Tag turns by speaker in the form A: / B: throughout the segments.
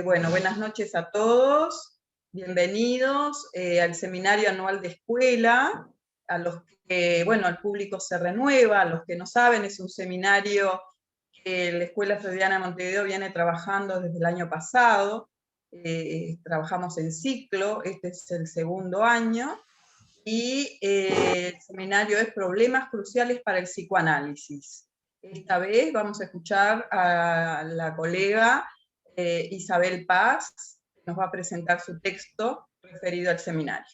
A: Bueno, buenas noches a todos, bienvenidos al seminario anual de escuela, a los que, bueno, el público se renueva, a los que no saben, es un seminario que la Escuela Freudiana de Montevideo viene trabajando desde el año pasado, trabajamos en ciclo, este es el segundo año, y el seminario es Problemas Cruciales para el Psicoanálisis. Esta vez vamos a escuchar a la colega Isabel Paz, que nos va a presentar su texto referido al seminario.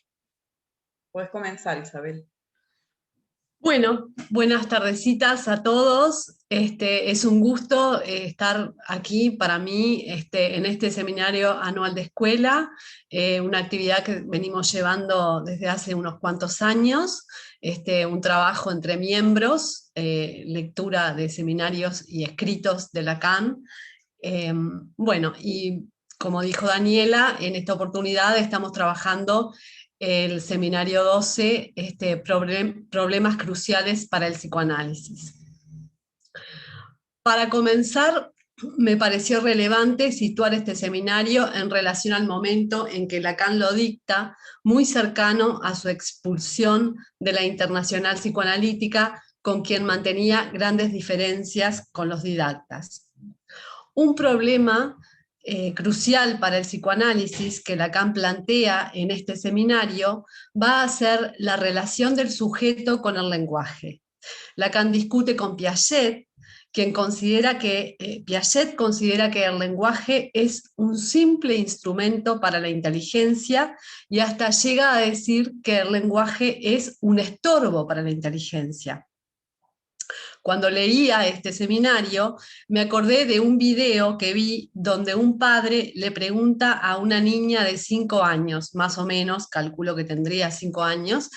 A: Puedes comenzar, Isabel.
B: Bueno, buenas tardecitas a todos. Es un gusto estar aquí para mí en este seminario anual de escuela, una actividad que venimos llevando desde hace unos cuantos años, un trabajo entre miembros, lectura de seminarios y escritos de Lacan. Bueno, y como dijo Daniela, en esta oportunidad estamos trabajando el seminario 12, problemas cruciales para el psicoanálisis. Para comenzar, me pareció relevante situar este seminario en relación al momento en que Lacan lo dicta, muy cercano a su expulsión de la Internacional Psicoanalítica, con quien mantenía grandes diferencias con los didactas. Un problema crucial para el psicoanálisis que Lacan plantea en este seminario va a ser la relación del sujeto con el lenguaje. Lacan discute con Piaget, quien considera Piaget considera que el lenguaje es un simple instrumento para la inteligencia y hasta llega a decir que el lenguaje es un estorbo para la inteligencia. Cuando leía este seminario, me acordé de un video que vi donde un padre le pregunta a una niña de 5 años, más o menos, calculo que tendría 5 años,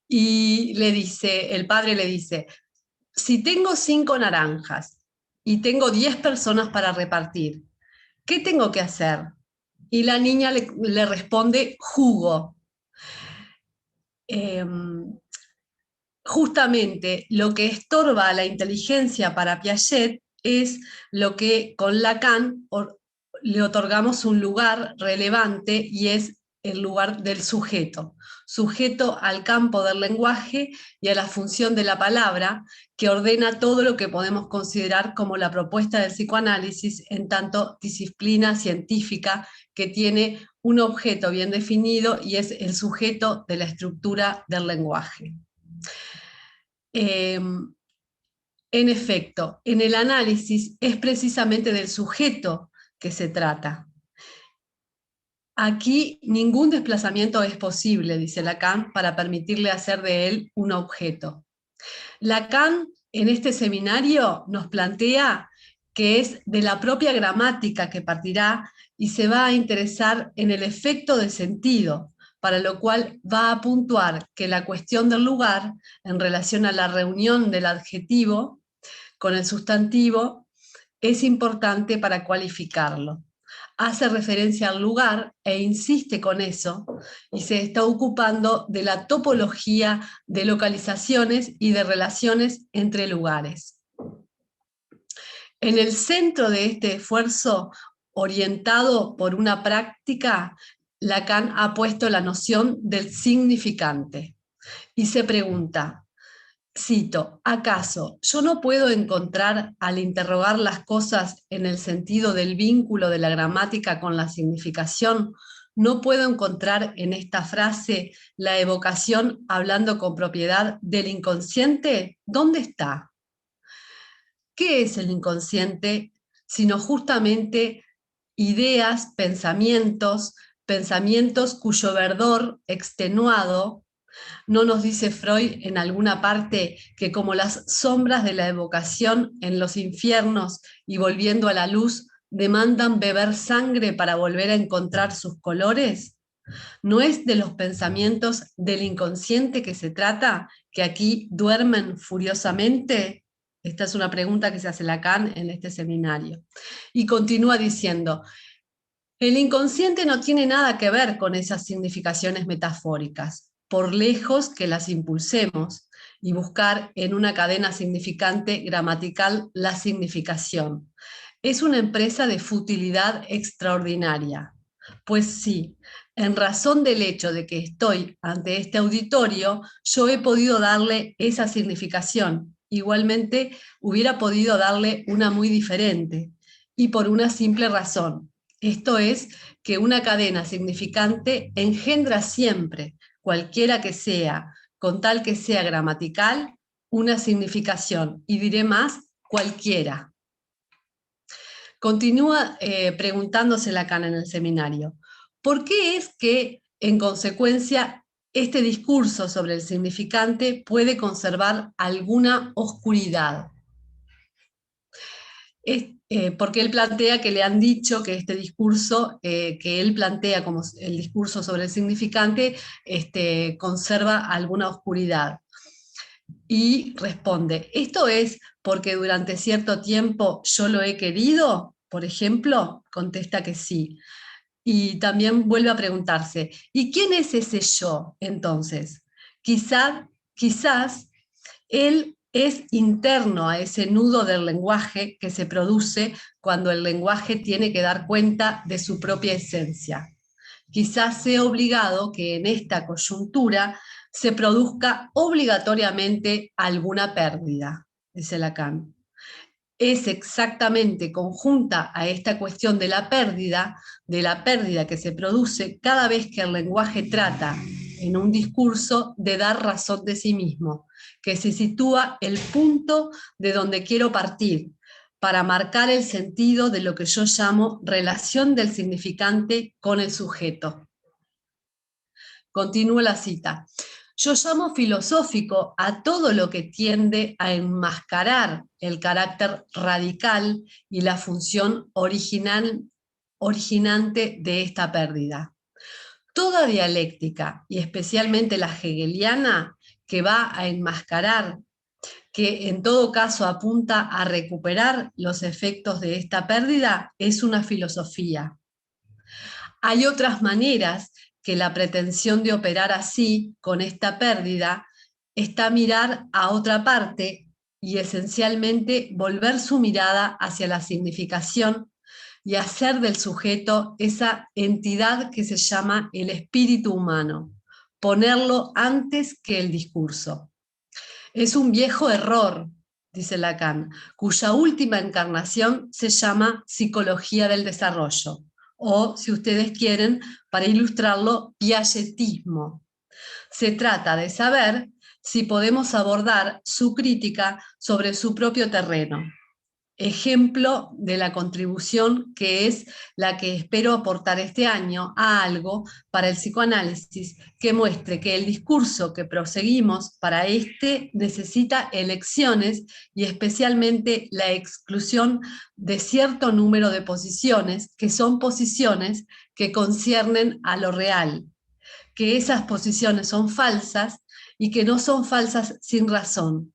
B: y el padre le dice, si tengo 5 naranjas y tengo 10 personas para repartir, ¿qué tengo que hacer? Y la niña le responde, jugo. Justamente lo que estorba a la inteligencia para Piaget es lo que con Lacan le otorgamos un lugar relevante y es el lugar del sujeto, sujeto al campo del lenguaje y a la función de la palabra que ordena todo lo que podemos considerar como la propuesta del psicoanálisis en tanto disciplina científica que tiene un objeto bien definido y es el sujeto de la estructura del lenguaje. En efecto, en el análisis es precisamente del sujeto que se trata. Aquí ningún desplazamiento es posible, dice Lacan, para permitirle hacer de él un objeto. Lacan, en este seminario, nos plantea que es de la propia gramática que partirá y se va a interesar en el efecto de sentido, para lo cual va a puntuar que la cuestión del lugar, en relación a la reunión del adjetivo con el sustantivo, es importante para cualificarlo. Hace referencia al lugar e insiste con eso y se está ocupando de la topología de localizaciones y de relaciones entre lugares. En el centro de este esfuerzo, orientado por una práctica, Lacan ha puesto la noción del significante y se pregunta, cito, ¿acaso yo no puedo encontrar al interrogar las cosas en el sentido del vínculo de la gramática con la significación? ¿No puedo encontrar en esta frase la evocación, hablando con propiedad, del inconsciente? ¿Dónde está? ¿Qué es el inconsciente? Sino justamente ideas, pensamientos cuyo verdor extenuado, ¿no nos dice Freud en alguna parte que como las sombras de la evocación en los infiernos y volviendo a la luz demandan beber sangre para volver a encontrar sus colores? ¿No es de los pensamientos del inconsciente que se trata, que aquí duermen furiosamente? Esta es una pregunta que se hace Lacan en este seminario. Y continúa diciendo, el inconsciente no tiene nada que ver con esas significaciones metafóricas, por lejos que las impulsemos, y buscar en una cadena significante gramatical la significación. Es una empresa de futilidad extraordinaria. Pues sí, en razón del hecho de que estoy ante este auditorio, yo he podido darle esa significación. Igualmente, hubiera podido darle una muy diferente, y por una simple razón. Esto es que una cadena significante engendra siempre, cualquiera que sea, con tal que sea gramatical, una significación, y diré más, cualquiera. Continúa preguntándose Lacan en el seminario, ¿por qué es que, en consecuencia, este discurso sobre el significante puede conservar alguna oscuridad? Porque él plantea que le han dicho que este discurso, que él plantea como el discurso sobre el significante, conserva alguna oscuridad. Y responde, ¿esto es porque durante cierto tiempo yo lo he querido? Por ejemplo, contesta que sí. Y también vuelve a preguntarse, ¿y quién es ese yo entonces? Quizás él es interno a ese nudo del lenguaje que se produce cuando el lenguaje tiene que dar cuenta de su propia esencia. Quizás sea obligado que en esta coyuntura se produzca obligatoriamente alguna pérdida, dice Lacan. Es exactamente conjunta a esta cuestión de la pérdida que se produce cada vez que el lenguaje trata en un discurso de dar razón de sí mismo, que se sitúa el punto de donde quiero partir, para marcar el sentido de lo que yo llamo relación del significante con el sujeto. Continúo la cita. Yo llamo filosófico a todo lo que tiende a enmascarar el carácter radical y la función originante de esta pérdida. Toda dialéctica, y especialmente la hegeliana, que va a enmascarar, que en todo caso apunta a recuperar los efectos de esta pérdida, es una filosofía. Hay otras maneras que la pretensión de operar así, con esta pérdida, está mirar a otra parte y esencialmente volver su mirada hacia la significación y hacer del sujeto esa entidad que se llama el espíritu humano, ponerlo antes que el discurso. Es un viejo error, dice Lacan, cuya última encarnación se llama psicología del desarrollo, o, si ustedes quieren, para ilustrarlo, piagetismo. Se trata de saber si podemos abordar su crítica sobre su propio terreno. Ejemplo de la contribución que es la que espero aportar este año a algo para el psicoanálisis que muestre que el discurso que proseguimos para necesita elecciones y especialmente la exclusión de cierto número de posiciones, que son posiciones que conciernen a lo real, que esas posiciones son falsas y que no son falsas sin razón,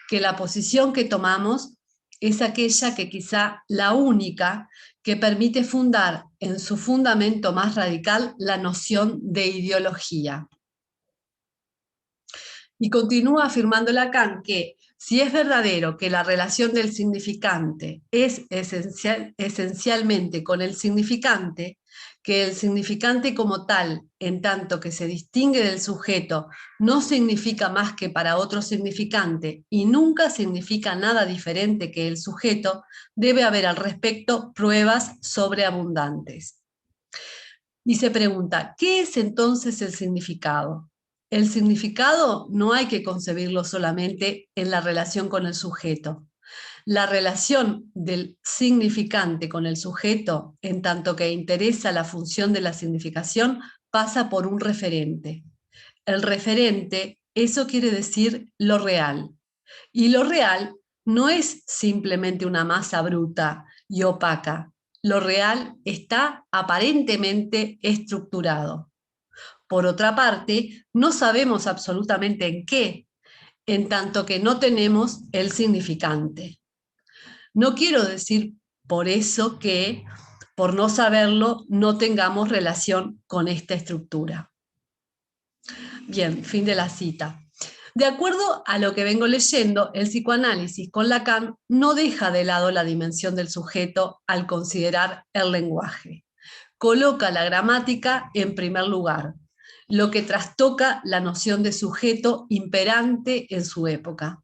B: que la posición que tomamos es aquella que quizá la única que permite fundar en su fundamento más radical la noción de ideología. Y continúa afirmando Lacan que si es verdadero que la relación del significante es esencialmente con el significante, que el significante como tal, en tanto que se distingue del sujeto, no significa más que para otro significante y nunca significa nada diferente que el sujeto, debe haber al respecto pruebas sobreabundantes. Y se pregunta, ¿qué es entonces el significado? El significado no hay que concebirlo solamente en la relación con el sujeto. La relación del significante con el sujeto, en tanto que interesa la función de la significación, pasa por un referente. El referente, eso quiere decir lo real. Y lo real no es simplemente una masa bruta y opaca. Lo real está aparentemente estructurado. Por otra parte, no sabemos absolutamente en qué, en tanto que no tenemos el significante. No quiero decir por eso que, por no saberlo, no tengamos relación con esta estructura. Bien, fin de la cita. De acuerdo a lo que vengo leyendo, el psicoanálisis con Lacan no deja de lado la dimensión del sujeto al considerar el lenguaje. Coloca la gramática en primer lugar, lo que trastoca la noción de sujeto imperante en su época.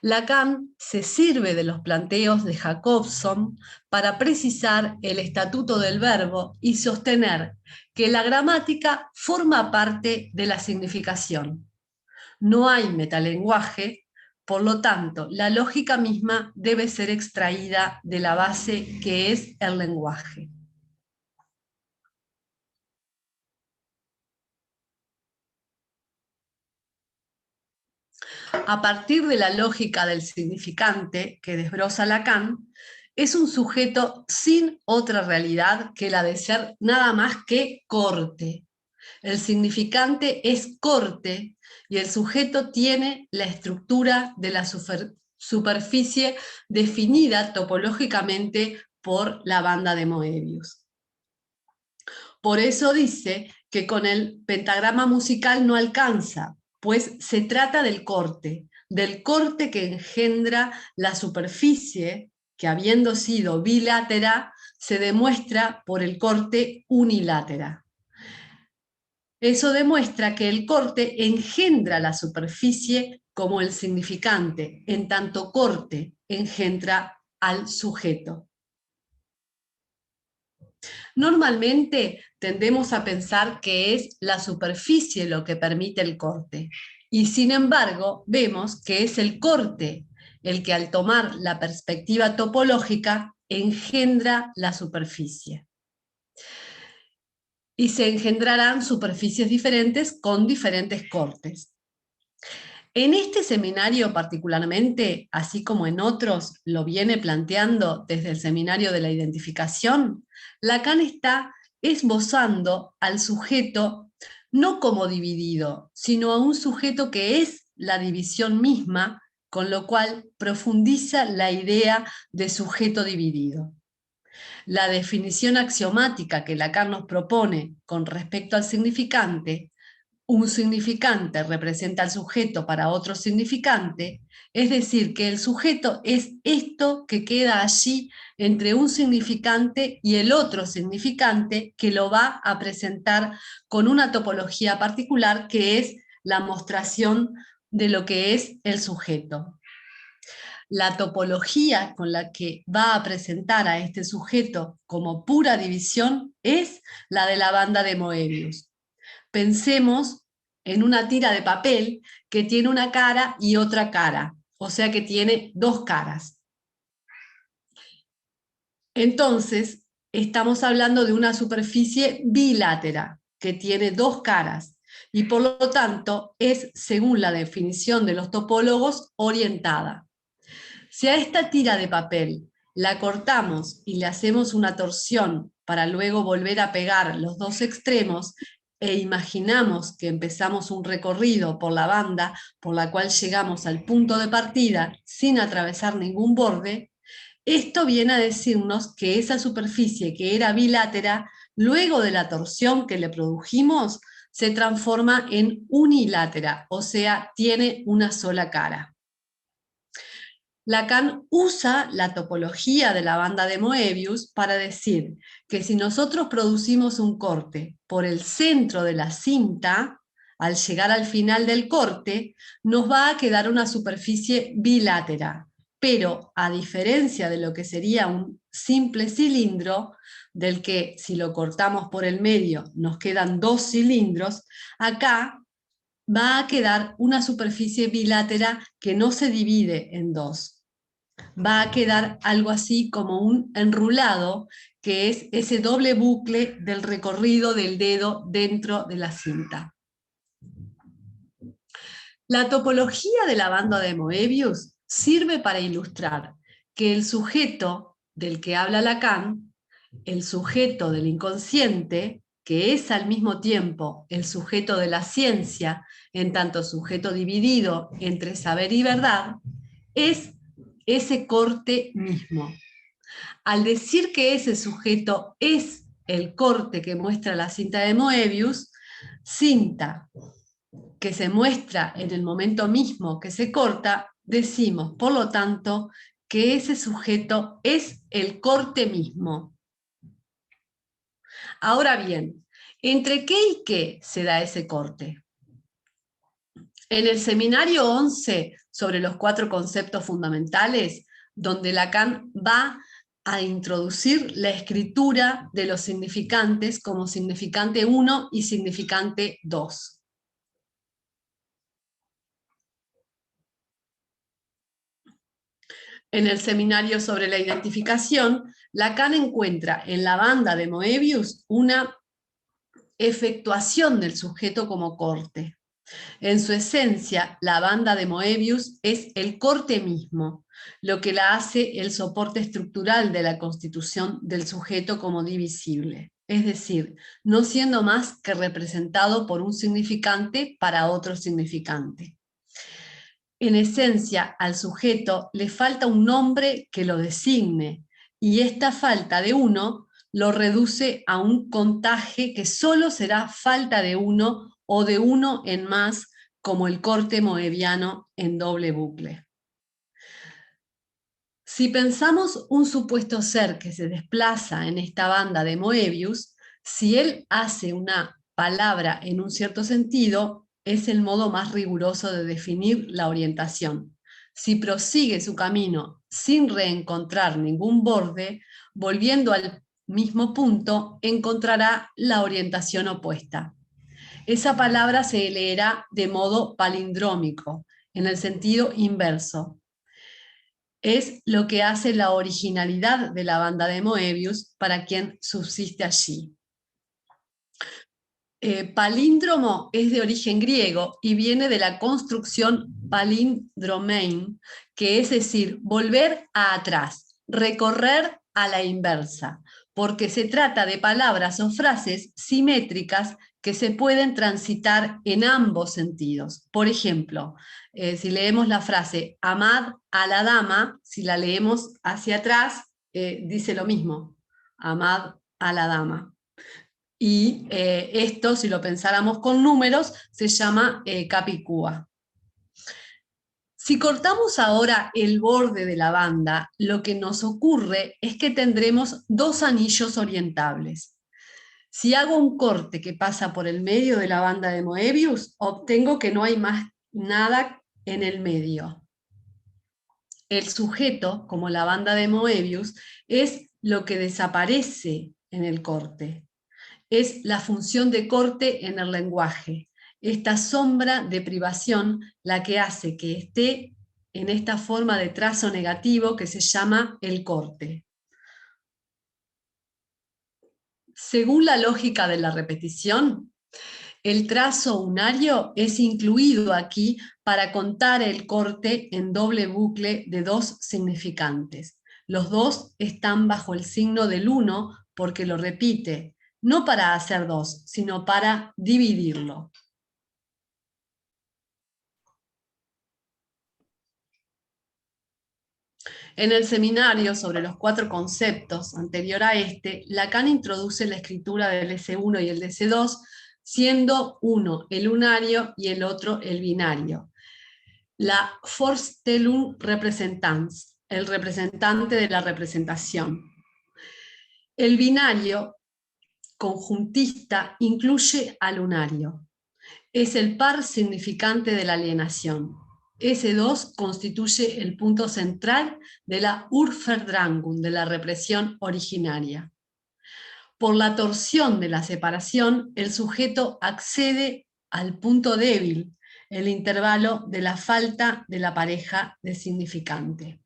B: Lacan se sirve de los planteos de Jacobson para precisar el estatuto del verbo y sostener que la gramática forma parte de la significación. No hay metalenguaje, por lo tanto, la lógica misma debe ser extraída de la base que es el lenguaje. A partir de la lógica del significante que desbroza Lacan, es un sujeto sin otra realidad que la de ser nada más que corte. El significante es corte y el sujeto tiene la estructura de la superficie definida topológicamente por la banda de Moebius. Por eso dice que con el pentagrama musical no alcanza, pues se trata del corte que engendra la superficie que, habiendo sido bilátera, se demuestra por el corte unilátera. Eso demuestra que el corte engendra la superficie como el significante, en tanto corte engendra al sujeto. Normalmente tendemos a pensar que es la superficie lo que permite el corte, y sin embargo vemos que es el corte el que, al tomar la perspectiva topológica, engendra la superficie. Y se engendrarán superficies diferentes con diferentes cortes. En este seminario particularmente, así como en otros, lo viene planteando desde el seminario de la identificación, Lacan está esbozando al sujeto no como dividido, sino a un sujeto que es la división misma, con lo cual profundiza la idea de sujeto dividido. La definición axiomática que Lacan nos propone con respecto al significante, un significante representa al sujeto para otro significante, es decir, que el sujeto es esto que queda allí entre un significante y el otro significante que lo va a presentar con una topología particular que es la mostración de lo que es el sujeto. La topología con la que va a presentar a este sujeto como pura división es la de la banda de Moebius. Pensemos en una tira de papel que tiene una cara y otra cara, o sea que tiene dos caras. Entonces, estamos hablando de una superficie bilátera que tiene dos caras y por lo tanto es, según la definición de los topólogos, orientada. Si a esta tira de papel la cortamos y le hacemos una torsión para luego volver a pegar los dos extremos e imaginamos que empezamos un recorrido por la banda por la cual llegamos al punto de partida sin atravesar ningún borde, esto viene a decirnos que esa superficie que era bilátera, luego de la torsión que le produjimos, se transforma en unilátera, o sea, tiene una sola cara. Lacan usa la topología de la banda de Moebius para decir que si nosotros producimos un corte por el centro de la cinta, al llegar al final del corte, nos va a quedar una superficie bilátera, pero a diferencia de lo que sería un simple cilindro, del que si lo cortamos por el medio nos quedan dos cilindros, acá va a quedar una superficie bilátera que no se divide en dos. Va a quedar algo así como un enrulado, que es ese doble bucle del recorrido del dedo dentro de la cinta. La topología de la banda de Moebius sirve para ilustrar que el sujeto del que habla Lacan, el sujeto del inconsciente, que es al mismo tiempo el sujeto de la ciencia, en tanto sujeto dividido entre saber y verdad, es ese corte mismo. Al decir que ese sujeto es el corte que muestra la cinta de Moebius, cinta que se muestra en el momento mismo que se corta, decimos, por lo tanto, que ese sujeto es el corte mismo. Ahora bien, ¿entre qué y qué se da ese corte? En el seminario 11 sobre los 4 conceptos fundamentales, donde Lacan va a introducir la escritura de los significantes como significante 1 y significante 2. En el seminario sobre la identificación, Lacan encuentra en la banda de Moebius una efectuación del sujeto como corte. En su esencia, la banda de Moebius es el corte mismo, lo que la hace el soporte estructural de la constitución del sujeto como divisible, es decir, no siendo más que representado por un significante para otro significante. En esencia, al sujeto le falta un nombre que lo designe, y esta falta de uno lo reduce a un contaje que solo será falta de uno o de uno en más, como el corte moebiano en doble bucle. Si pensamos un supuesto ser que se desplaza en esta banda de Moebius, si él hace una palabra en un cierto sentido, es el modo más riguroso de definir la orientación. Si prosigue su camino sin reencontrar ningún borde, volviendo al mismo punto, encontrará la orientación opuesta. Esa palabra se leerá de modo palindrómico, en el sentido inverso. Es lo que hace la originalidad de la banda de Moebius para quien subsiste allí. Palíndromo es de origen griego y viene de la construcción palindromein, que es decir, volver a atrás, recorrer a la inversa, porque se trata de palabras o frases simétricas que se pueden transitar en ambos sentidos. Por ejemplo, si leemos la frase amad a la dama, si la leemos hacia atrás, dice lo mismo, amad a la dama. Y esto, si lo pensáramos con números, se llama capicúa. Si cortamos ahora el borde de la banda, lo que nos ocurre es que tendremos 2 anillos orientables. Si hago un corte que pasa por el medio de la banda de Moebius, obtengo que no hay más nada en el medio. El sujeto, como la banda de Moebius, es lo que desaparece en el corte. Es la función de corte en el lenguaje, esta sombra de privación la que hace que esté en esta forma de trazo negativo que se llama el corte. Según la lógica de la repetición, el trazo unario es incluido aquí para contar el corte en doble bucle de 2 significantes. Los 2 están bajo el signo del 1 porque lo repite, no para hacer 2, sino para dividirlo. En el seminario sobre los 4 conceptos anterior a este, Lacan introduce la escritura del S1 y el S2, siendo uno el unario y el otro el binario. La Vorstellung Repräsentanz, el representante de la representación. El binario conjuntista incluye al unario. Es el par significante de la alienación. S2 constituye el punto central de la Urverdrängung, de la represión originaria. Por la torsión de la separación, el sujeto accede al punto débil, el intervalo de la falta de la pareja de significante.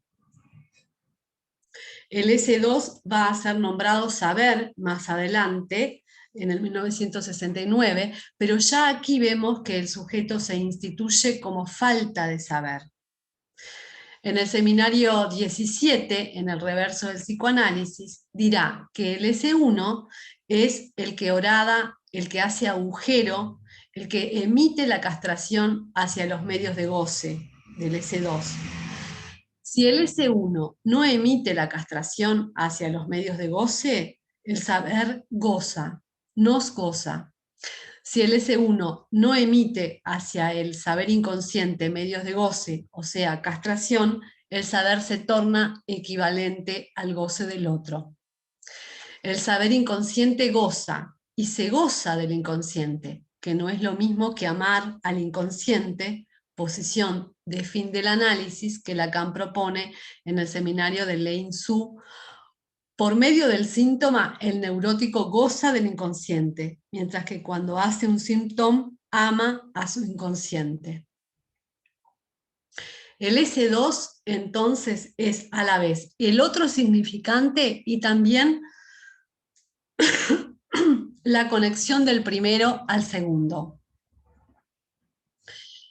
B: El S2 va a ser nombrado saber más adelante, en el 1969, pero ya aquí vemos que el sujeto se instituye como falta de saber. En el seminario 17, en el reverso del psicoanálisis, dirá que el S1 es el que orada, el que hace agujero, el que emite la castración hacia los medios de goce del S2. Si el S1 no emite la castración hacia los medios de goce, el saber goza, nos goza. Si el S1 no emite hacia el saber inconsciente medios de goce, o sea, castración, el saber se torna equivalente al goce del otro. El saber inconsciente goza, y se goza del inconsciente, que no es lo mismo que amar al inconsciente, posición de fin del análisis que Lacan propone en el seminario de Lane Su. Por medio del síntoma, el neurótico goza del inconsciente, mientras que cuando hace un síntoma, ama a su inconsciente. El S2, entonces, es a la vez el otro significante y también la conexión del primero al segundo.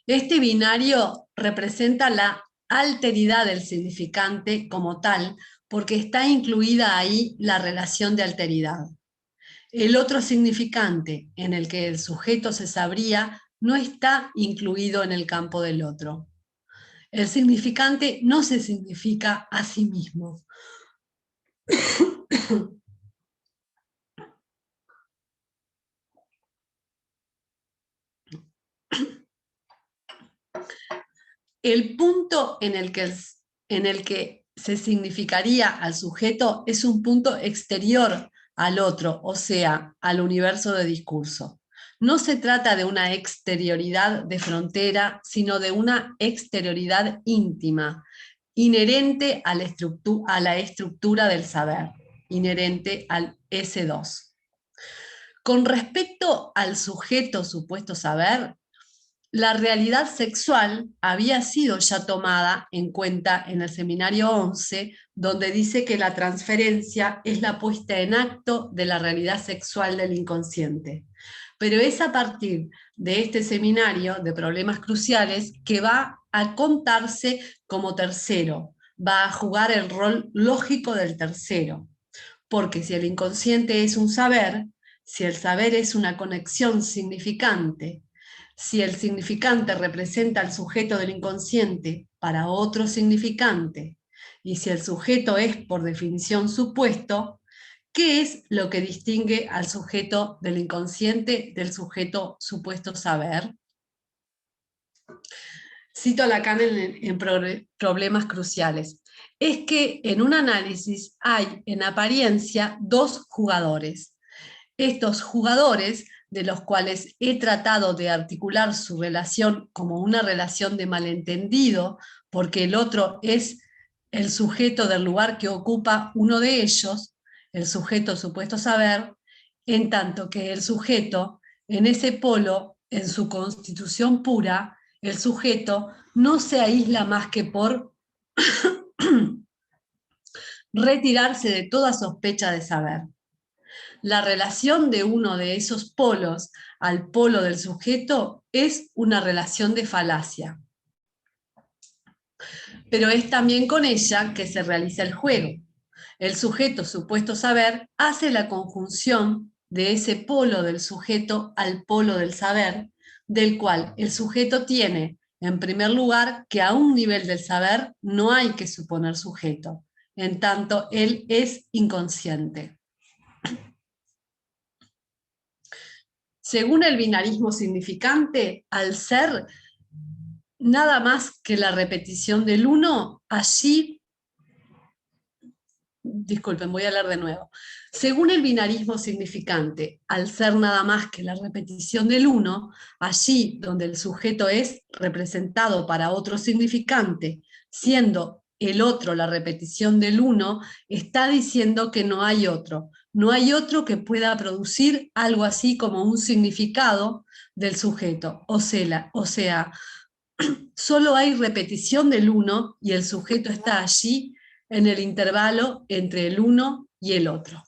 B: Este binario representa la alteridad del significante como tal, porque está incluida ahí la relación de alteridad. El otro significante, en el que el sujeto se sabría, no está incluido en el campo del otro. El significante no se significa a sí mismo. El punto en el que se significaría al sujeto es un punto exterior al otro, o sea, al universo de discurso. No se trata de una exterioridad de frontera, sino de una exterioridad íntima, inherente a la estructura del saber, inherente al S2. Con respecto al sujeto supuesto saber, la realidad sexual había sido ya tomada en cuenta en el seminario 11, donde dice que la transferencia es la puesta en acto de la realidad sexual del inconsciente. Pero es a partir de este seminario de problemas cruciales que va a contarse como tercero, va a jugar el rol lógico del tercero. Porque si el inconsciente es un saber, si el saber es una conexión significante, si el significante representa al sujeto del inconsciente para otro significante, y si el sujeto es por definición supuesto, ¿qué es lo que distingue al sujeto del inconsciente del sujeto supuesto saber? Cito a Lacan en Problemas Cruciales. Es que en un análisis hay en apariencia dos jugadores. Estos jugadores, de los cuales he tratado de articular su relación como una relación de malentendido, porque el otro es el sujeto del lugar que ocupa uno de ellos, el sujeto supuesto saber, en tanto que el sujeto, en ese polo, en su constitución pura, el sujeto no se aísla más que por retirarse de toda sospecha de saber. La relación de uno de esos polos al polo del sujeto es una relación de falacia. Pero es también con ella que se realiza el juego. El sujeto supuesto saber hace la conjunción de ese polo del sujeto al polo del saber, del cual el sujeto tiene, en primer lugar, que a un nivel del saber no hay que suponer sujeto, en tanto él es inconsciente. Según el binarismo significante, al ser nada más que la repetición del uno, allí, disculpen, voy a leer de nuevo. Según el binarismo significante, al ser nada más que la repetición del uno, allí donde el sujeto es representado para otro significante, siendo el otro la repetición del uno, está diciendo que no hay otro. No hay otro que pueda producir algo así como un significado del sujeto. O sea, solo hay repetición del uno y el sujeto está allí en el intervalo entre el uno y el otro.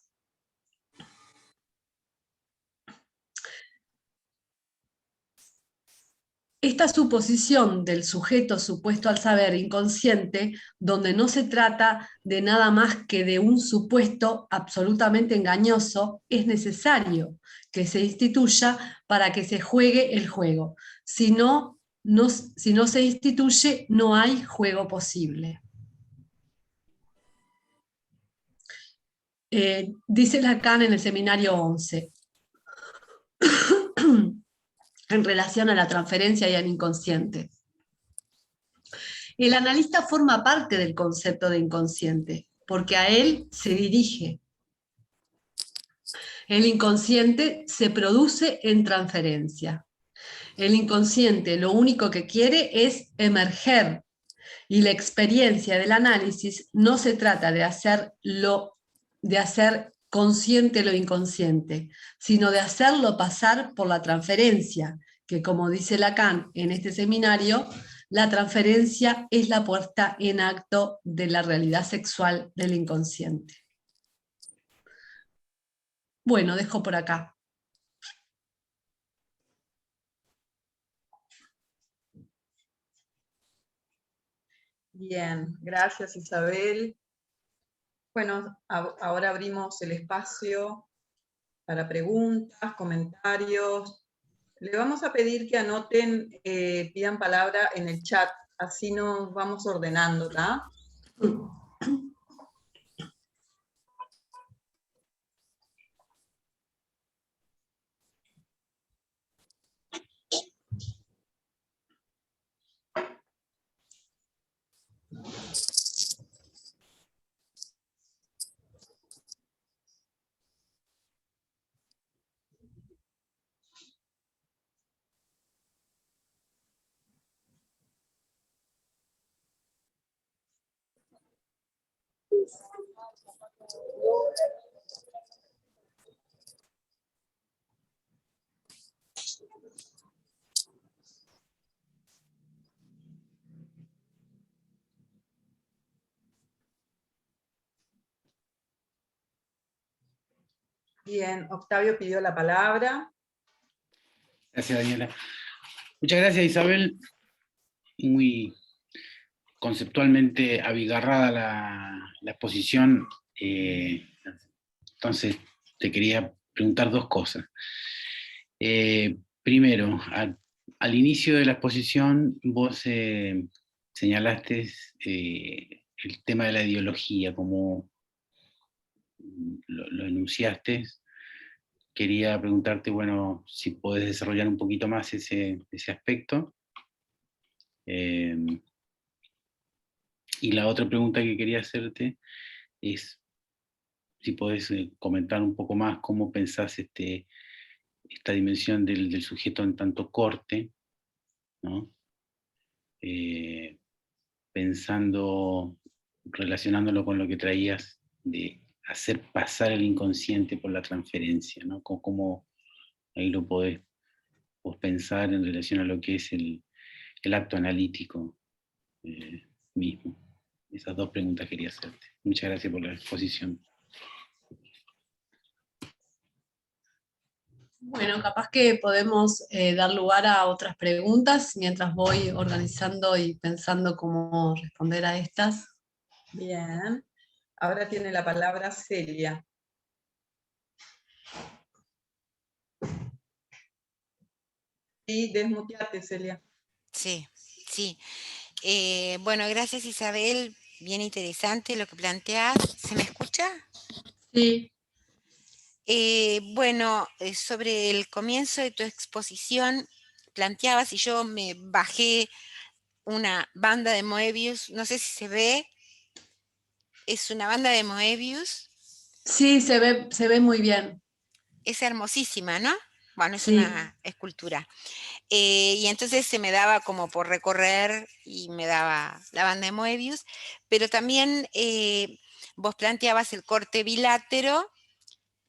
B: Esta suposición del sujeto supuesto al saber inconsciente, donde no se trata de nada más que de un supuesto absolutamente engañoso, es necesario que se instituya para que se juegue el juego. Si no se instituye, no hay juego posible. Dice Lacan en el seminario 11. en relación a la transferencia y al inconsciente. El analista forma parte del concepto de inconsciente, porque a él se dirige. El inconsciente se produce en transferencia. El inconsciente lo único que quiere es emerger, y la experiencia del análisis no se trata de hacer consciente lo inconsciente, sino de hacerlo pasar por la transferencia, que como dice Lacan en este seminario, la transferencia es la puesta en acto de la realidad sexual del inconsciente. Bueno, dejo por acá.
A: Bien, gracias Isabel. Bueno, ahora abrimos el espacio para preguntas, comentarios. Le vamos a pedir que anoten, pidan palabra en el chat, así nos vamos ordenando, ¿tá? Bien, Octavio pidió la palabra.
C: Gracias, Daniela. Muchas gracias, Isabel. Muy conceptualmente abigarrada la exposición. Entonces, te quería preguntar dos cosas. Primero, al inicio de la exposición, vos señalaste el tema de la ideología, como lo enunciaste. Quería preguntarte, bueno, si podés desarrollar un poquito más ese aspecto. Y la otra pregunta que quería hacerte es si podés comentar un poco más cómo pensás esta dimensión del sujeto en tanto corte, ¿no? Pensando, relacionándolo con lo que traías de hacer pasar el inconsciente por la transferencia, ¿no? Cómo ahí lo podés vos pensar en relación a lo que es el acto analítico mismo. Esas dos preguntas quería hacerte. Muchas gracias por la exposición.
B: Bueno, capaz que podemos dar lugar a otras preguntas mientras voy organizando y pensando cómo responder a estas.
A: Bien, ahora tiene la palabra Celia. Sí, desmuteate, Celia.
D: Sí, sí. Bueno, gracias Isabel, bien interesante lo que planteas. ¿Se me escucha?
B: Sí.
D: Bueno, sobre el comienzo de tu exposición, planteabas y yo me bajé una banda de Moebius, no sé si se ve, es una banda de Moebius,
B: Sí, se ve muy bien.
D: es hermosísima, ¿no? Bueno, es
B: Sí.
D: una escultura. Y entonces se me daba como por recorrer y me daba la banda de Moebius, pero también vos planteabas el corte bilátero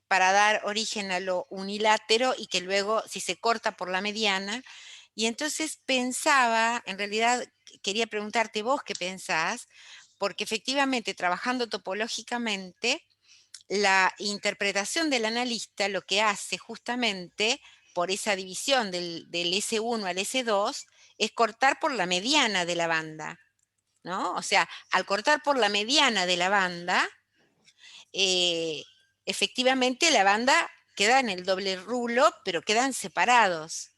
D: para dar origen a lo unilátero y que luego si se corta por la mediana. Y entonces pensaba, en realidad quería preguntarte vos qué pensás, porque efectivamente trabajando topológicamente, la interpretación del analista lo que hace justamente por esa división del S1 al S2 es cortar por la mediana de la banda, ¿no? O sea, al cortar por la mediana de la banda, eh, efectivamente la banda queda en el doble rulo, pero quedan separados.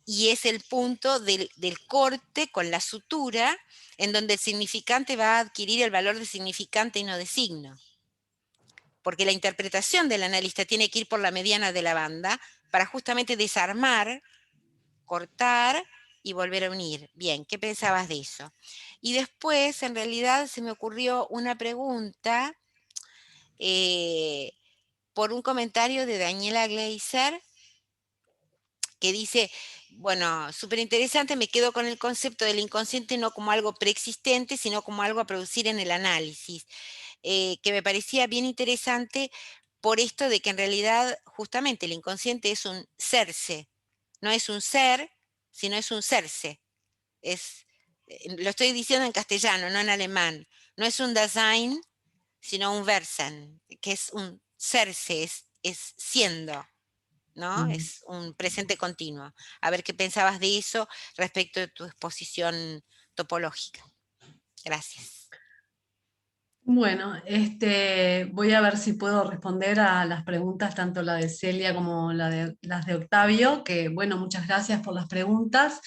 D: Y es el punto del corte con la sutura en donde el significante va a adquirir el valor de significante y no de signo. Porque la interpretación del analista tiene que ir por la mediana de la banda para justamente desarmar cortar y volver a unir. Bien, ¿qué pensabas de eso? Y después, en realidad, se me ocurrió una pregunta por un comentario de Daniela Gleiser, que dice, bueno, súper interesante, me quedo con el concepto del inconsciente no como algo preexistente, sino como algo a producir en el análisis, que me parecía bien interesante por esto de que en realidad justamente el inconsciente es un serse, no es un ser, sino es un serse. Lo estoy diciendo en castellano, no en alemán. No es un Dasein, sino un Versen, que es un serse, es siendo. ¿No? Es un presente continuo. A ver qué pensabas de eso respecto de tu exposición topológica. Gracias.
B: Bueno, voy a ver si puedo responder a las preguntas, tanto la de Celia como las de Octavio, que bueno, muchas gracias por las preguntas.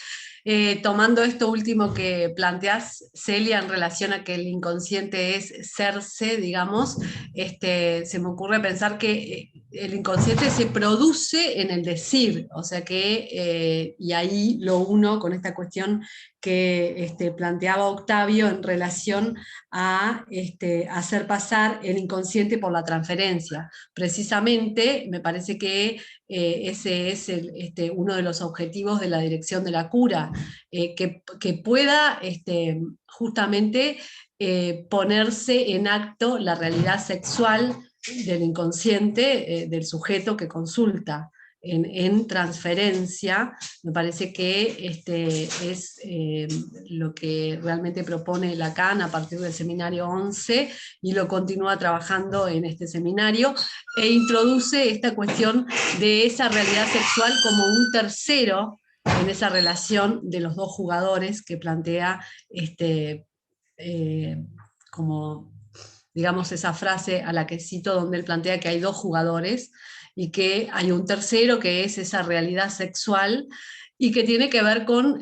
B: Tomando esto último que planteás, Celia, en relación a que el inconsciente es serse, digamos, se me ocurre pensar que el inconsciente se produce en el decir, o sea que, y ahí lo uno con esta cuestión que planteaba Octavio en relación a hacer pasar el inconsciente por la transferencia. Precisamente, me parece que ese es uno de los objetivos de la dirección de la cura, que pueda justamente ponerse en acto la realidad sexual del inconsciente del sujeto que consulta. En transferencia, me parece que es lo que realmente propone Lacan a partir del seminario 11 y lo continúa trabajando en este seminario, e introduce esta cuestión de esa realidad sexual como un tercero en esa relación de los dos jugadores que plantea como, digamos, esa frase a la que cito, donde él plantea que hay dos jugadores y que hay un tercero que es esa realidad sexual y que tiene que ver con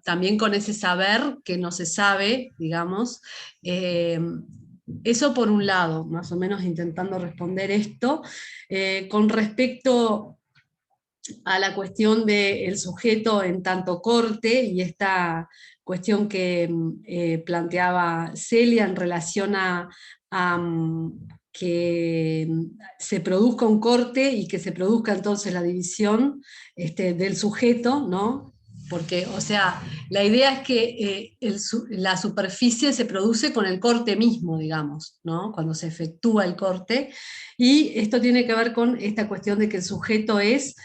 B: también con ese saber que no se sabe, digamos. Eso por un lado, más o menos intentando responder esto. Con respecto a la cuestión del sujeto en tanto corte y esta cuestión que planteaba Celia en relación a que se produzca un corte y que se produzca entonces la división del sujeto, ¿no? Porque, o sea, la idea es que la superficie se produce con el corte mismo, digamos, ¿no? Cuando se efectúa el corte, y esto tiene que ver con esta cuestión de que el sujeto es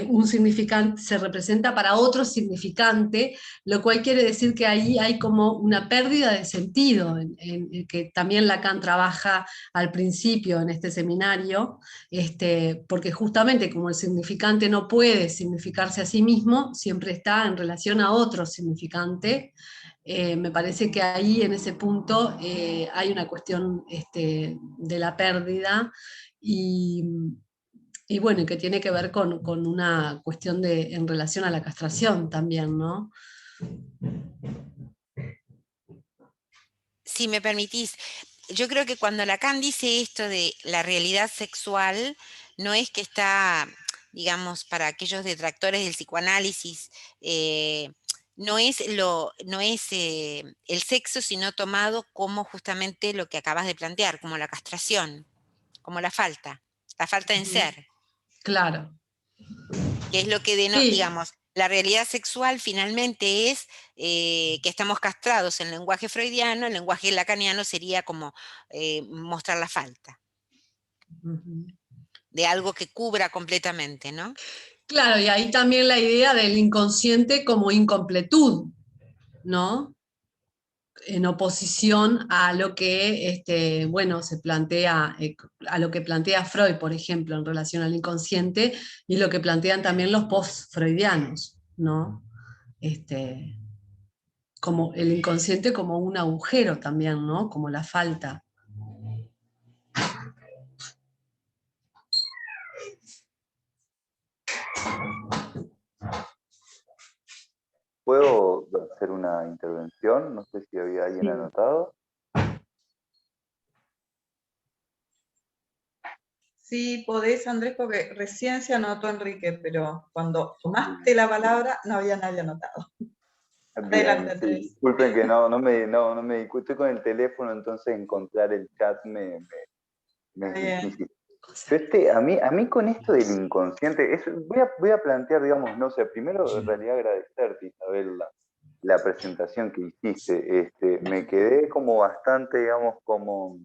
B: un significante, se representa para otro significante, lo cual quiere decir que ahí hay como una pérdida de sentido, que también Lacan trabaja al principio en este seminario, porque justamente como el significante no puede significarse a sí mismo, siempre está en relación a otro significante. Me parece que ahí en ese punto hay una cuestión de la pérdida y bueno, que tiene que ver con una cuestión en relación a la castración también, ¿no?
D: Si me permitís, yo creo que cuando Lacan dice esto de la realidad sexual, no es que está, digamos, para aquellos detractores del psicoanálisis, no es el sexo, sino tomado como justamente lo que acabas de plantear, como la castración, como la falta en ser.
B: Claro.
D: Que es lo que
B: Sí.
D: digamos, la realidad sexual finalmente es que estamos castrados en el lenguaje freudiano, el lenguaje lacaniano sería como mostrar la falta de algo que cubra completamente, ¿no?
B: Claro, y ahí también la idea del inconsciente como incompletud, ¿no? En oposición a lo que, bueno, se plantea, a lo que plantea Freud, por ejemplo, en relación al inconsciente, y lo que plantean también los post-freudianos, ¿no? Como el inconsciente como un agujero también, ¿no? Como la falta.
E: ¿Puedo hacer una intervención? No sé si había alguien anotado.
A: Sí, podés, Andrés, porque recién se anotó Enrique, pero cuando tomaste la palabra no había nadie anotado. Adelante,
E: Bien, sí,
A: Andrés.
E: disculpen que no me estoy con el teléfono, entonces encontrar el chat me es
A: Bien.
E: difícil. Yo a mí con esto del inconsciente, voy a plantear, digamos, no sé, primero en realidad agradecerte, Isabel, la presentación que hiciste. Me quedé como bastante, digamos, como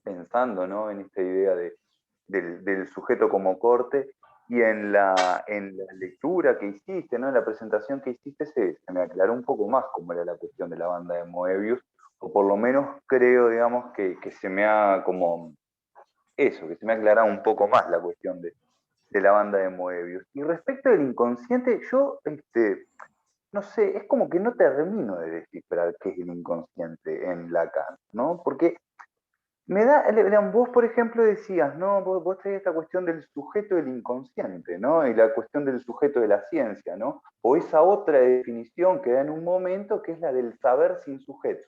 E: pensando, ¿no? En esta idea del sujeto como corte, y en la lectura que hiciste, ¿no? En la presentación que hiciste, se me aclaró un poco más cómo era la cuestión de la banda de Moebius, o por lo menos creo, digamos, que se me ha como eso, que se me ha aclarado un poco más la cuestión de la banda de Moebius. Y respecto del inconsciente, yo, no sé, es como que no termino de descifrar qué es el inconsciente en Lacan, ¿no? Porque vos, por ejemplo, decías, ¿no? Vos traías esta cuestión del sujeto del inconsciente, ¿no? Y la cuestión del sujeto de la ciencia, ¿no? O esa otra definición que da en un momento, que es la del saber sin sujeto,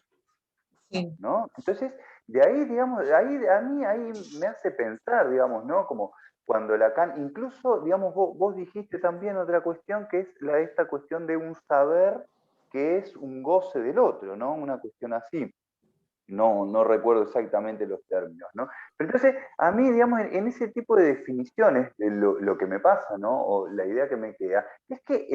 E: ¿no? Entonces, de ahí, digamos, a mí ahí me hace pensar, digamos, ¿no? Como cuando Lacan, incluso, digamos, vos dijiste también otra cuestión, que es esta cuestión de un saber que es un goce del otro, ¿no? Una cuestión así. No recuerdo exactamente los términos, ¿no? Pero entonces, a mí, digamos, en ese tipo de definiciones, lo que me pasa, ¿no? O la idea que me queda, es que,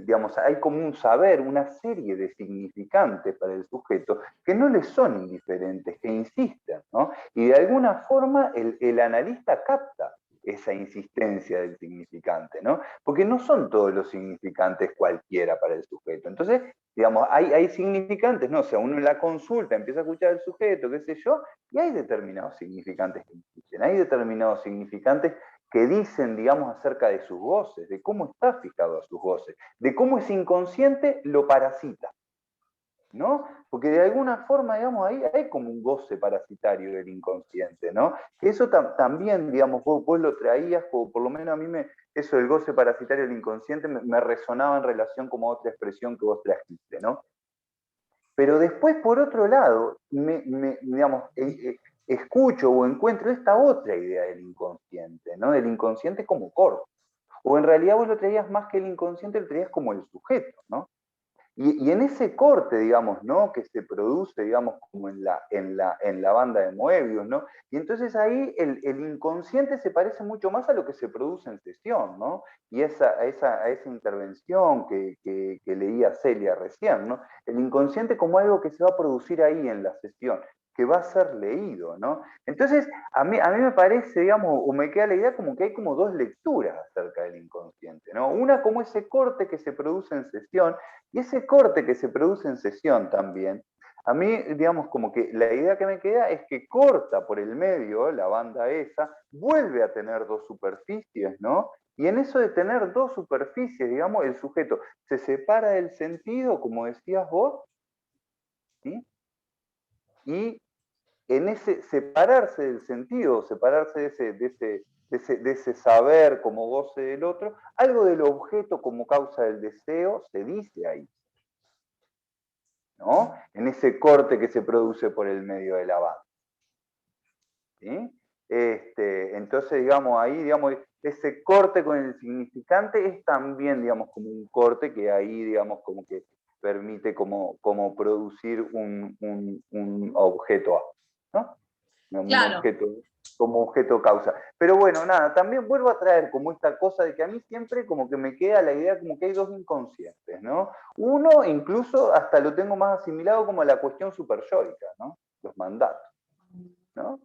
E: digamos, hay como un saber, una serie de significantes para el sujeto que no le son indiferentes, que insisten, ¿no? Y de alguna forma el analista capta esa insistencia del significante, ¿no? Porque no son todos los significantes cualquiera para el sujeto. Entonces, digamos, hay significantes, no sé, uno en la consulta empieza a escuchar al sujeto, qué sé yo, y hay determinados significantes que existen, hay determinados significantes que dicen, digamos, acerca de sus goces, de cómo está fijado a sus goces, de cómo ese inconsciente lo parasita, ¿no? Porque de alguna forma, digamos, ahí hay como un goce parasitario del inconsciente, ¿no? Que eso también, digamos, vos lo traías, o por lo menos a mí eso del goce parasitario del inconsciente me resonaba en relación como a otra expresión que vos trajiste, ¿no? Pero después, por otro lado, digamos, escucho o encuentro esta otra idea del inconsciente, ¿no? Del inconsciente como corte. O en realidad vos lo traías más que el inconsciente, lo traías como el sujeto, ¿no? Y en ese corte, digamos, ¿no? Que se produce, digamos, como en la banda de Moebius, ¿no? Y entonces ahí el inconsciente se parece mucho más a lo que se produce en sesión, ¿no? Y a esa intervención que leía Celia recién, ¿no? El inconsciente como algo que se va a producir ahí en la sesión, que va a ser leído, ¿no? Entonces, a mí me parece, digamos, o me queda la idea como que hay como dos lecturas acerca del inconsciente, ¿no? Una como ese corte que se produce en sesión, y ese corte que se produce en sesión también, a mí, digamos, como que la idea que me queda es que corta por el medio, la banda esa, vuelve a tener dos superficies, ¿no? Y en eso de tener dos superficies, digamos, el sujeto se separa del sentido, como decías vos, ¿sí? Y en ese separarse del sentido, separarse de ese saber como goce del otro, algo del objeto como causa del deseo se dice ahí, ¿no? En ese corte que se produce por el medio de la banda, ¿sí? Entonces, digamos, ahí, digamos, ese corte con el significante es también, digamos, como un corte que ahí, digamos, como que permite como producir un objeto, ¿no? Un
B: Claro.
E: objeto, como objeto causa. Pero bueno, nada, también vuelvo a traer como esta cosa de que a mí siempre como que me queda la idea como que hay dos inconscientes, ¿no? Uno incluso hasta lo tengo más asimilado como a la cuestión superyoica, ¿no? Los mandatos, ¿no?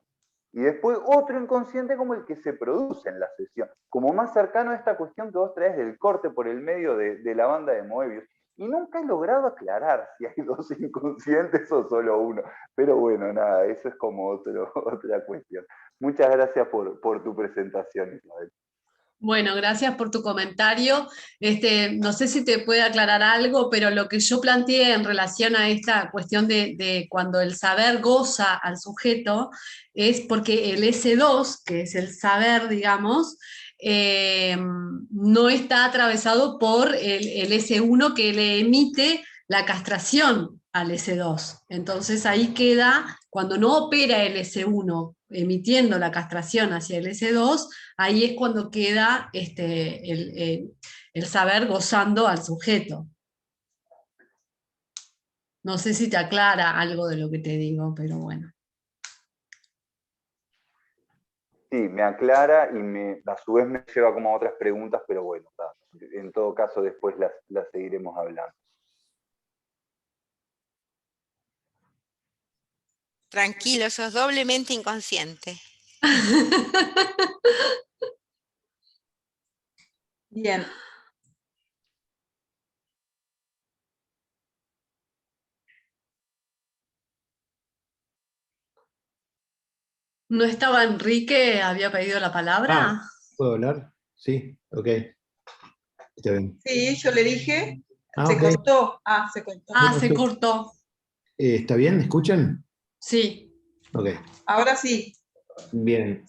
E: Y después otro inconsciente como el que se produce en la sesión, como más cercano a esta cuestión que vos traes del corte por el medio de la banda de Moebius. Y nunca he logrado aclarar si hay dos inconscientes o solo uno. Pero bueno, nada, eso es como otra cuestión. Muchas gracias por tu presentación, Isabel.
B: Bueno, gracias por tu comentario. No sé si te puede aclarar algo, pero lo que yo planteé en relación a esta cuestión de cuando el saber goza al sujeto es porque el S2, que es el saber, digamos, no está atravesado por el S1 que le emite la castración al S2. Entonces ahí queda, cuando no opera el S1, emitiendo la castración hacia el S2, ahí es cuando queda el saber gozando al sujeto. No sé si te aclara algo de lo que te digo, pero bueno.
E: Sí, me aclara y a su vez me lleva como a otras preguntas, pero bueno, en todo caso después las seguiremos hablando.
D: Tranquilo, sos doblemente inconsciente.
A: Bien.
B: ¿No estaba Enrique? ¿Había pedido la palabra?
F: ¿Puedo hablar? Sí, ok. Está bien.
A: Sí, yo le dije, se
F: Ok.
A: cortó. Se cortó.
B: Ah,
F: No,
B: se
F: sí.
B: cortó.
F: ¿Está bien? ¿Me escuchan?
B: Sí.
F: Ok.
A: Ahora sí.
F: Bien.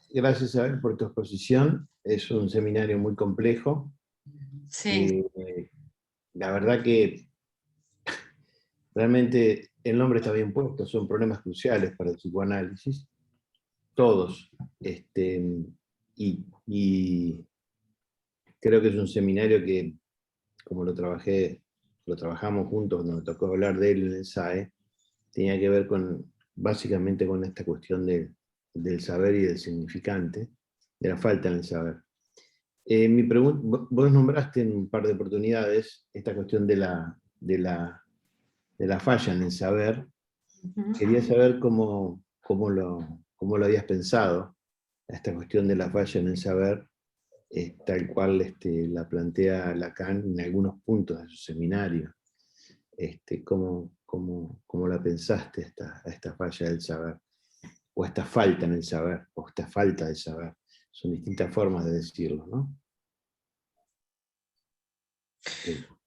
F: Gracias, Abel, por tu exposición. Es un seminario muy complejo.
B: Sí.
F: La verdad que realmente el nombre está bien puesto. Son problemas cruciales para el psicoanálisis. Todos. Y creo que es un seminario que, como lo trabajamos juntos cuando me tocó hablar de él en el SAE, tenía que ver básicamente con esta cuestión del saber y del significante, de la falta en el saber. Mi pregunta, vos nombraste en un par de oportunidades esta cuestión de la falla en el saber. Quería saber cómo lo habías pensado, esta cuestión de la falla en el saber, tal cual la plantea Lacan en algunos puntos de su seminario. ¿Cómo la pensaste a esta falla del saber? O esta falta en el saber, o esta falta de saber. Son distintas formas de decirlo, ¿no?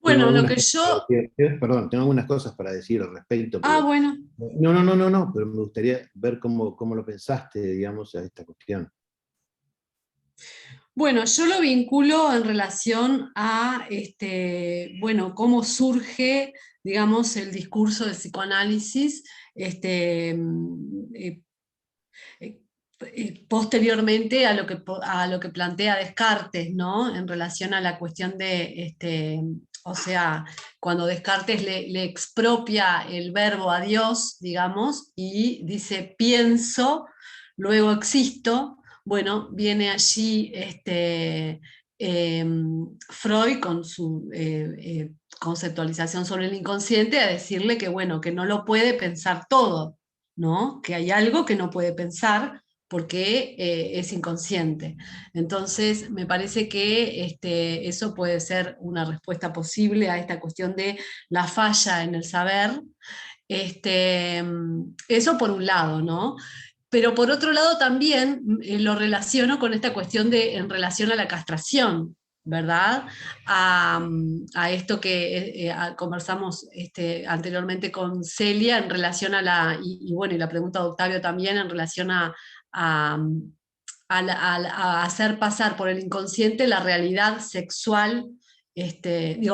B: Bueno, lo que yo...
F: Perdón, tengo algunas cosas para decir al respecto. Pero,
B: bueno.
F: No, pero me gustaría ver cómo lo pensaste, digamos, a esta cuestión.
B: Bueno, yo lo vinculo en relación a, cómo surge, digamos, el discurso del psicoanálisis, posteriormente a lo que plantea Descartes, ¿no? En relación a la cuestión de, o sea, cuando Descartes le expropia el verbo a Dios, digamos, y dice pienso, luego existo. Bueno, viene allí Freud con su conceptualización sobre el inconsciente a decirle que, bueno, que no lo puede pensar todo, ¿no? Que hay algo que no puede pensar porque es inconsciente. Entonces, me parece que eso puede ser una respuesta posible a esta cuestión de la falla en el saber. Eso por un lado, ¿no? Pero por otro lado también lo relaciono con esta cuestión en relación a la castración, ¿verdad? A esto que conversamos anteriormente con Celia en relación a y la pregunta de Octavio también en relación a hacer pasar por el inconsciente la realidad sexual,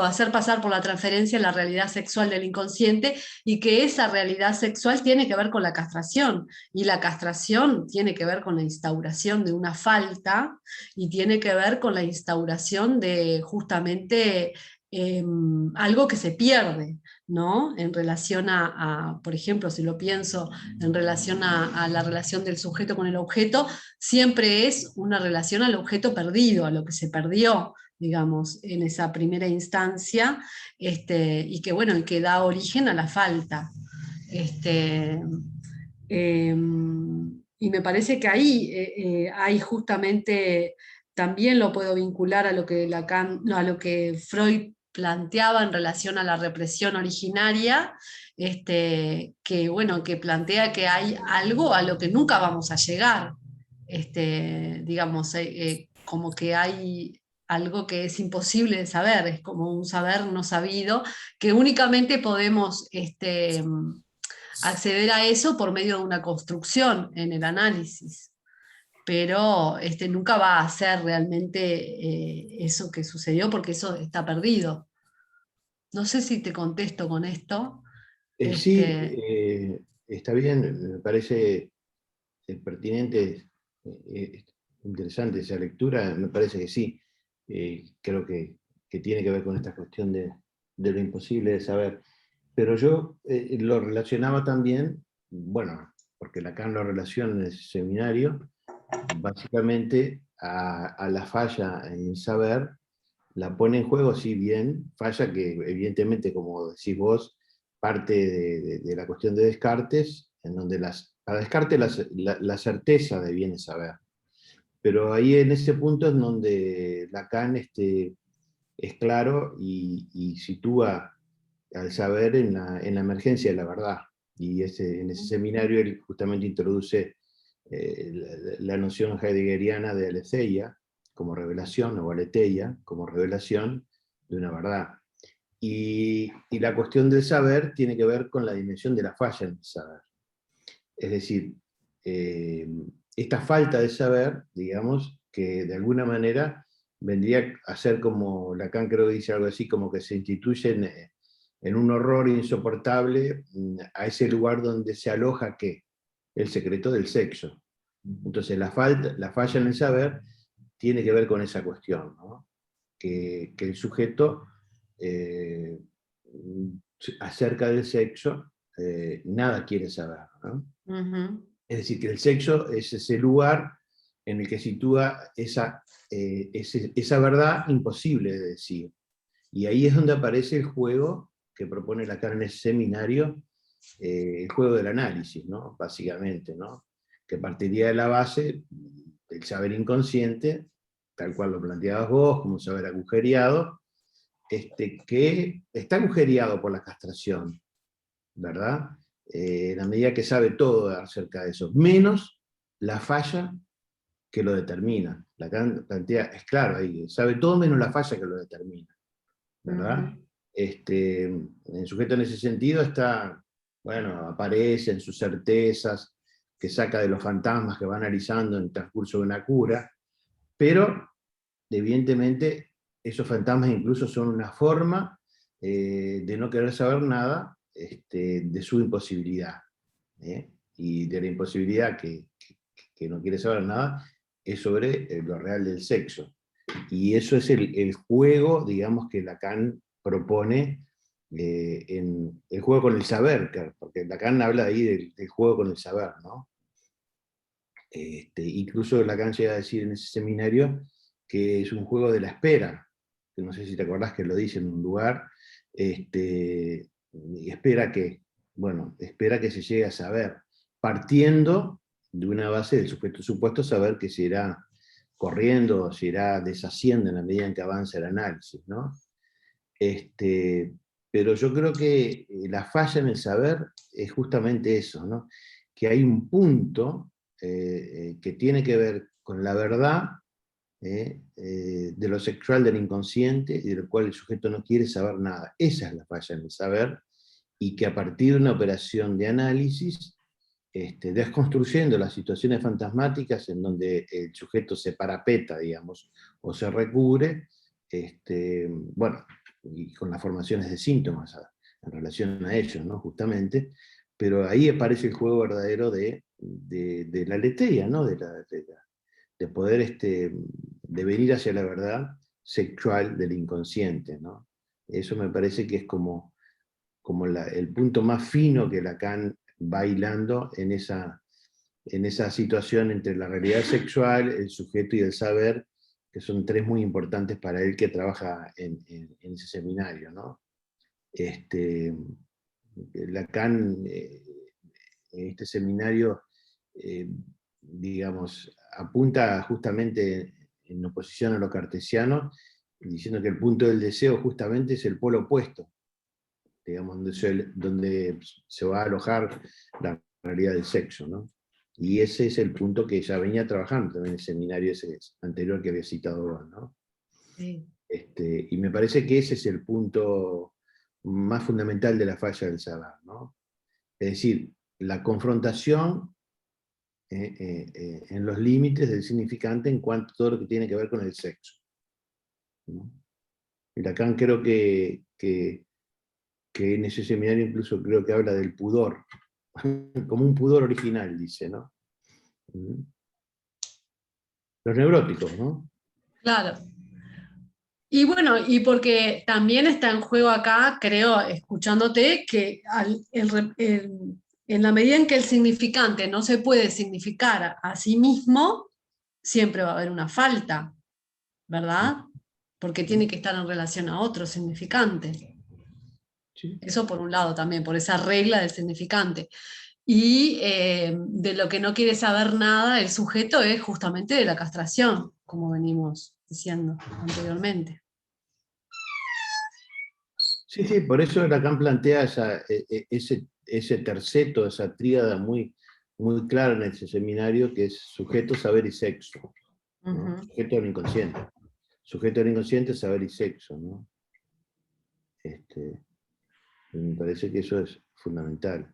B: hacer pasar por la transferencia la realidad sexual del inconsciente, y que esa realidad sexual tiene que ver con la castración, y la castración tiene que ver con la instauración de una falta, y tiene que ver con la instauración de justamente algo que se pierde, ¿no? En relación por ejemplo, si lo pienso en relación a la relación del sujeto con el objeto, siempre es una relación al objeto perdido, a lo que se perdió, digamos, en esa primera instancia, y que, bueno, y que da origen a la falta. Y me parece que ahí hay justamente, también lo puedo vincular a lo que a lo que Freud planteaba en relación a la represión originaria, que, bueno, que plantea que hay algo a lo que nunca vamos a llegar, digamos, como que hay algo que es imposible de saber, es como un saber no sabido, que únicamente podemos acceder a eso por medio de una construcción en el análisis, pero nunca va a ser realmente eso que sucedió, porque eso está perdido. No sé si te contesto con esto.
F: Sí, está bien, me parece pertinente, interesante esa lectura, me parece que sí. Creo que tiene que ver con esta cuestión de lo imposible de saber. Pero yo lo relacionaba también, bueno, porque Lacan lo relaciona en ese seminario, básicamente a la falla en el saber, la pone en juego, si bien, falla que evidentemente, como decís vos, parte de la cuestión de Descartes, en donde para Descartes la certeza deviene saber. Pero ahí en ese punto es donde Lacan es claro y sitúa al saber en la emergencia de la verdad. Y en ese seminario él justamente introduce la noción heideggeriana de aletheia como revelación, o aletheia como revelación de una verdad. Y la cuestión del saber tiene que ver con la dimensión de la falla en el saber. Es decir, esta falta de saber, digamos, que de alguna manera vendría a ser como, Lacan creo que dice algo así, como que se instituye en un horror insoportable a ese lugar donde se aloja ¿qué? El secreto del sexo. Entonces la falla en el saber tiene que ver con esa cuestión, ¿no? Que el sujeto acerca del sexo nada quiere saber, ¿no?
B: Ujú.
F: Es decir, que el sexo es ese lugar en el que sitúa esa verdad imposible de decir. Y ahí es donde aparece el juego que propone Lacan en ese seminario, el juego del análisis, ¿no? Básicamente, ¿no? Que partiría de la base del saber inconsciente, tal cual lo planteabas vos, como un saber agujereado, que está agujereado por la castración, ¿verdad? En la medida que sabe todo acerca de eso, menos la falla que lo determina. Lacan plantea, es claro, ahí, sabe todo menos la falla que lo determina, ¿verdad?
B: Ujú.
F: El sujeto en ese sentido está, bueno, aparece en sus certezas, que saca de los fantasmas que va analizando en el transcurso de una cura, pero evidentemente esos fantasmas incluso son una forma de no querer saber nada, de su imposibilidad. Y de la imposibilidad que no quiere saber nada es sobre lo real del sexo. Y eso es el juego, digamos, que Lacan propone en el juego con el saber, porque Lacan habla ahí del juego con el saber, ¿no? Incluso Lacan llega a decir en ese seminario que es un juego de la espera, que no sé si te acordás que lo dice en un lugar, y espera que se llegue a saber, partiendo de una base del supuesto saber que se irá corriendo, se irá deshaciendo en la medida en que avanza el análisis, ¿no? Pero yo creo que la falla en el saber es justamente eso, ¿no? Que hay un punto que tiene que ver con la verdad de lo sexual del inconsciente y de lo cual el sujeto no quiere saber nada. Esa es la falla en el saber, y que a partir de una operación de análisis, desconstruyendo las situaciones fantasmáticas en donde el sujeto se parapeta, digamos, o se recubre, bueno, y con las formaciones de síntomas en relación a ellos, ¿no? Justamente, pero ahí aparece el juego verdadero de la aletheia, ¿no? De poder de venir hacia la verdad sexual del inconsciente, ¿no? Eso me parece que es como el punto más fino que Lacan va hilando en esa situación entre la realidad sexual, el sujeto y el saber, que son tres muy importantes para él que trabaja en ese seminario, ¿no? Lacan, en este seminario, digamos, apunta justamente en oposición a lo cartesiano, diciendo que el punto del deseo justamente es el polo opuesto, digamos, donde se va a alojar la realidad del sexo, ¿no? Y ese es el punto que ya venía trabajando también en el seminario ese anterior que había citado vos, ¿no?
B: Sí.
F: Y me parece que ese es el punto más fundamental de la falla del saber, ¿no? Es decir, la confrontación en los límites del significante en cuanto a todo lo que tiene que ver con el sexo, ¿no? Y Lacan creo que en ese seminario incluso creo que habla del pudor, como un pudor original, dice, ¿no? Los neuróticos, ¿no?
B: Claro. Y bueno, y porque también está en juego acá, creo, escuchándote, que en la medida en que el significante no se puede significar a sí mismo, siempre va a haber una falta, ¿verdad? Porque tiene que estar en relación a otro significante.
F: Sí.
B: Eso por un lado también, por esa regla del significante. Y de lo que no quiere saber nada el sujeto es justamente de la castración, como venimos diciendo anteriormente.
F: Sí, sí, por eso Lacan plantea ese terceto, esa tríada muy, muy clara en ese seminario, que es sujeto, saber y sexo, ¿no? Sujeto del inconsciente. Sujeto del inconsciente, saber y sexo, ¿no? Me parece que eso es fundamental.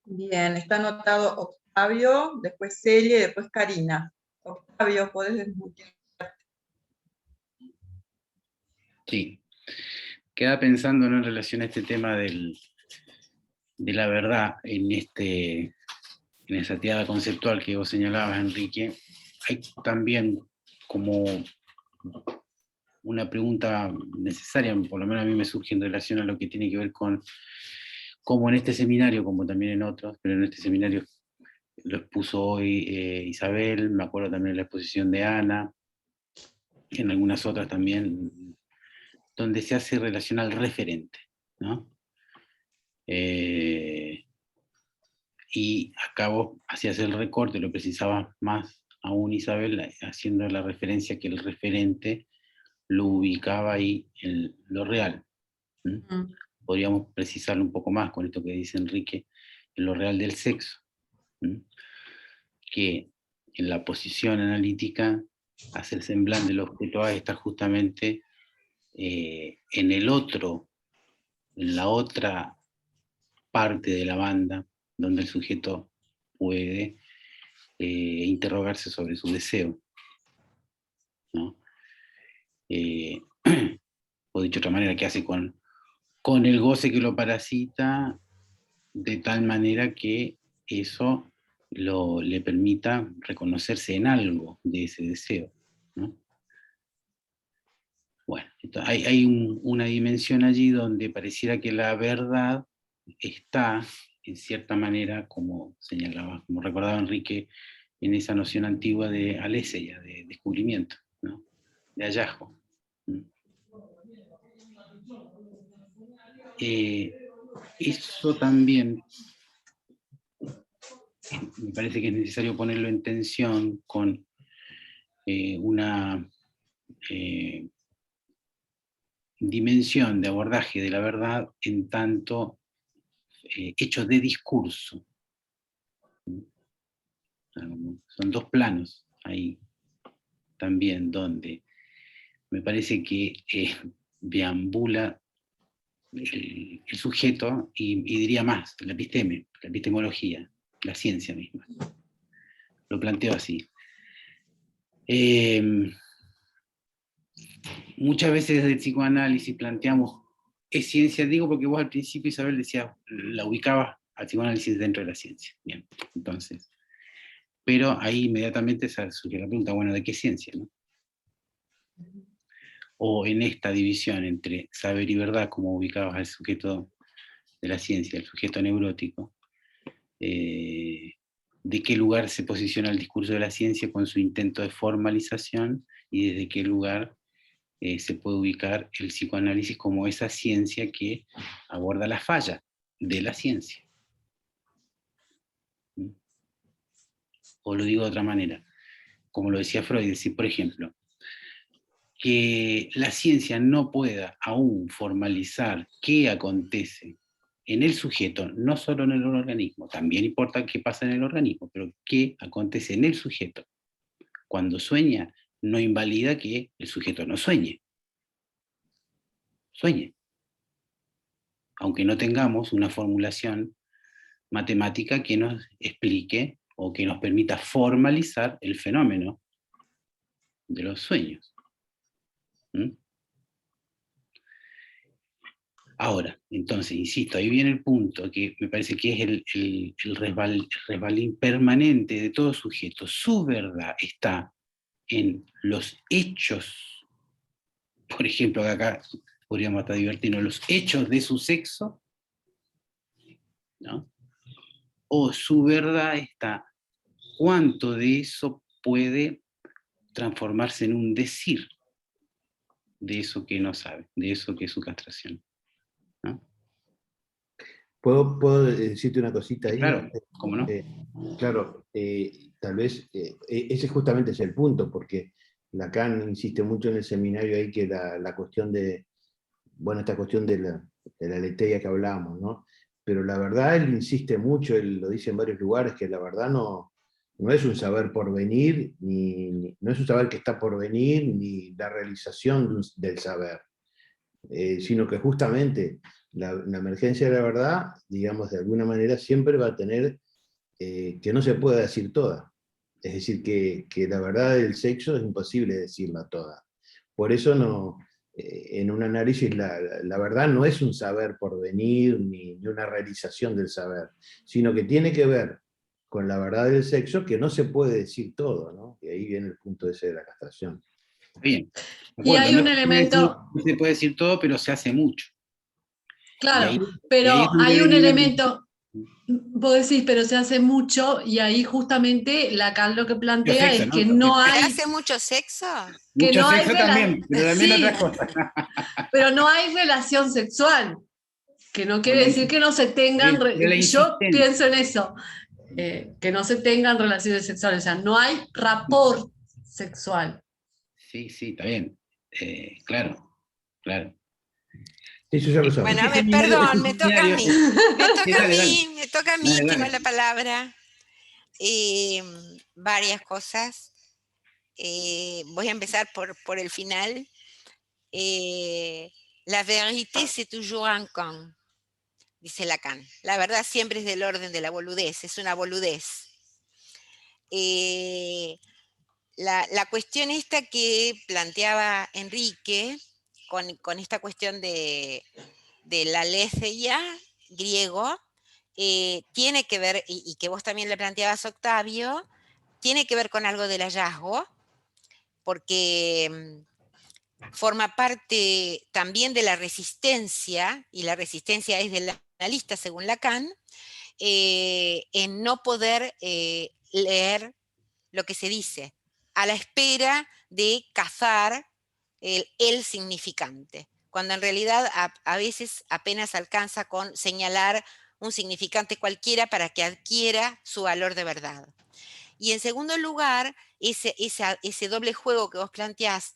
A: Bien, está anotado Octavio, después Celia y después Karina. Octavio, ¿podés desmutear?
C: Sí. Queda pensando, ¿no?, en relación a este tema de la verdad, en esa tirada conceptual que vos señalabas, Enrique. Hay también como una pregunta necesaria, por lo menos a mí me surge en relación a lo que tiene que ver con cómo en este seminario, como también en otros, pero en este seminario lo expuso hoy Isabel, me acuerdo también de la exposición de Ana, en algunas otras también, donde se hace relación al referente, ¿no? Y acá vos hacías el recorte, lo precisabas más aún, Isabel, haciendo la referencia que el referente lo ubicaba ahí en lo real. Podríamos precisarlo un poco más con esto que dice Enrique, en lo real del sexo. Que en la posición analítica hace el semblante del objeto A está justamente en el otro, en la otra parte de la banda, donde el sujeto puede interrogarse sobre su deseo, ¿no? O dicho de otra manera, ¿qué hace con el goce que lo parasita, de tal manera que eso le permita reconocerse en algo de ese deseo, ¿no? Bueno, hay una dimensión allí donde pareciera que la verdad está, en cierta manera, como señalaba, como recordaba Enrique, en esa noción antigua de aletheia, de descubrimiento, ¿no?, de hallazgo. Eso también me parece que es necesario ponerlo en tensión con una dimensión de abordaje de la verdad en tanto hecho de discurso. Son dos planos ahí también donde me parece que deambula el sujeto y diría más, la epistemología, la ciencia misma. Lo planteo así. Muchas veces desde el psicoanálisis planteamos, es ciencia, digo porque vos al principio, Isabel, decías, la ubicabas al psicoanálisis dentro de la ciencia. Bien, entonces, pero ahí inmediatamente surge la pregunta, bueno, ¿de qué ciencia, no? O en esta división entre saber y verdad, como ubicabas al sujeto de la ciencia, el sujeto neurótico, de qué lugar se posiciona el discurso de la ciencia con su intento de formalización y desde qué lugar se puede ubicar el psicoanálisis como esa ciencia que aborda la falla de la ciencia. O lo digo de otra manera, como lo decía Freud, decir, por ejemplo, que la ciencia no pueda aún formalizar qué acontece en el sujeto, no solo en el organismo, también importa qué pasa en el organismo, pero qué acontece en el sujeto cuando sueña, no invalida que el sujeto no sueñe. Sueñe. Aunque no tengamos una formulación matemática que nos explique o que nos permita formalizar el fenómeno de los sueños. Ahora, entonces, insisto, ahí viene el punto, que me parece que es el resbalín permanente de todo sujeto. Su verdad está en los hechos, por ejemplo, que acá podríamos hasta divertirnos, los hechos de su sexo, ¿no? O su verdad está cuánto de eso puede transformarse en un decir de eso que no sabe, de eso que es su castración, ¿no?
F: ¿Puedo decirte una cosita ahí?
C: Claro, ¿cómo no?
F: Claro, tal vez ese justamente es el punto, porque Lacan insiste mucho en el seminario ahí que la cuestión de, bueno, esta cuestión de la aletheia que hablábamos, ¿no? Pero la verdad él insiste mucho, él lo dice en varios lugares, que la verdad no es un saber por venir, no es un saber que está por venir, ni la realización del saber, sino que justamente la emergencia de la verdad, digamos, de alguna manera siempre va a tener que no se pueda decir toda. Es decir, que la verdad del sexo es imposible decirla toda. Por eso no, en un análisis la verdad no es un saber por venir ni una realización del saber, sino que tiene que ver con la verdad del sexo que no se puede decir todo, ¿no? Y ahí viene el punto ese de la castración.
C: Bien, de
B: Y
C: acuerdo,
B: hay un elemento,
C: no se puede decir todo, pero se hace mucho.
B: claro,
C: Y ahí es
B: pero
C: donde
B: hay un
C: viene
B: elemento, vos decís, pero se hace mucho, y ahí justamente Lacan lo que
C: mucho
B: plantea
C: sexo,
B: es
C: ¿no?
B: que no
D: ¿Se
B: hay,
D: hace mucho sexo?
B: que
C: Mucho
B: no hay
C: sexo también, pero también
B: sí,
C: otras cosas.
B: pero no hay relación sexual, que no
C: Por
B: quiere
C: la
B: decir que no se tengan,
C: pero la
B: yo
C: insistencia.
B: pienso en eso, que no se tengan relaciones sexuales, o sea, no hay rapport sexual.
C: Sí, sí, está bien. Claro, claro.
F: Eso ya lo
D: Bueno,
F: sabemos.
D: a
C: Este
D: ver,
C: seminario es
D: perdón,
C: un
D: me toca a
C: seminario.
D: mí. Me
C: Sí,
D: toca a
C: dale, dale.
D: mí, me toca a mí,
C: Dale,
D: qué
C: dale.
D: mala palabra. Varias cosas. Voy a empezar por el final. La vérité, c'est toujours un con, dice Lacan. La verdad siempre es del orden de la boludez, es una boludez. La cuestión esta que planteaba Enrique, con esta cuestión de la aletheia griego, tiene que ver, y que vos también le planteabas, Octavio, tiene que ver con algo del hallazgo, porque forma parte también de la resistencia, y la resistencia es del analista según Lacan, en no poder leer lo que se dice, a la espera de cazar el significante, cuando en realidad a veces apenas alcanza con señalar un significante cualquiera para que adquiera su valor de verdad. Y en segundo lugar, ese doble juego que vos planteás,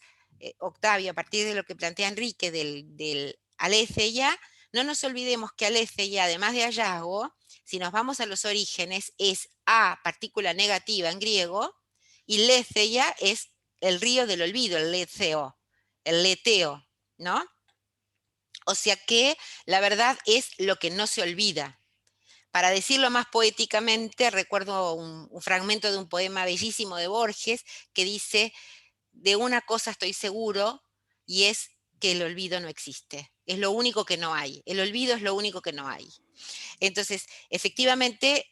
D: Octavio, a partir de lo que plantea Enrique del aletheia, no nos olvidemos que aletheia, además de hallazgo, si nos vamos a los orígenes, es a partícula negativa en griego, y letheia es el río del olvido, el leteo, ¿no? O sea que la verdad es lo que no se olvida. Para decirlo más poéticamente, recuerdo un fragmento de un poema bellísimo de Borges que dice: de una cosa estoy seguro, y es que el olvido no existe. Es lo único que no hay. El olvido es lo único que no hay. Entonces, efectivamente,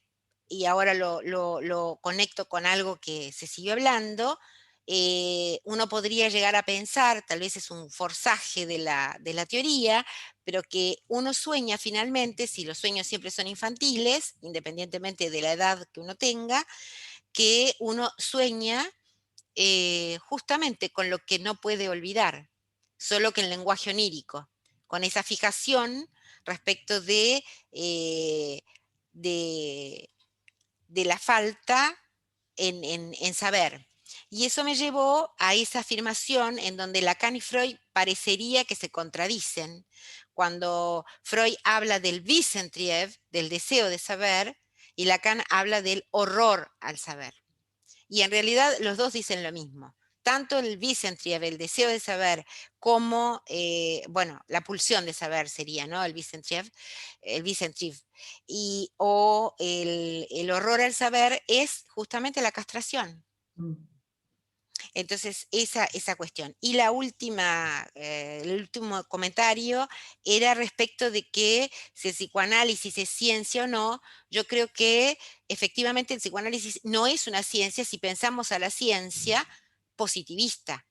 D: y ahora lo conecto con algo que se siguió hablando, uno podría llegar a pensar, tal vez es un forzaje de la teoría, pero que uno sueña finalmente, si los sueños siempre son infantiles, independientemente de la edad que uno tenga, que uno sueña justamente con lo que no puede olvidar, solo que en lenguaje onírico, con esa fijación respecto eh, de, de la falta en saber. Y eso me llevó a esa afirmación en donde Lacan y Freud parecería que se contradicen. Cuando Freud habla del Wissenstrieb, del deseo de saber, y Lacan habla del horror al saber. Y en realidad los dos dicen lo mismo. Tanto el Wissenstrieb, el deseo de saber, como, bueno, la pulsión de saber sería, ¿no? El Wissenstrieb, o el horror al saber es justamente la castración. Entonces, esa cuestión. Y la última, el último comentario era respecto de que si el psicoanálisis es ciencia o no. Yo creo que efectivamente el psicoanálisis no es una ciencia si pensamos a la ciencia positivista,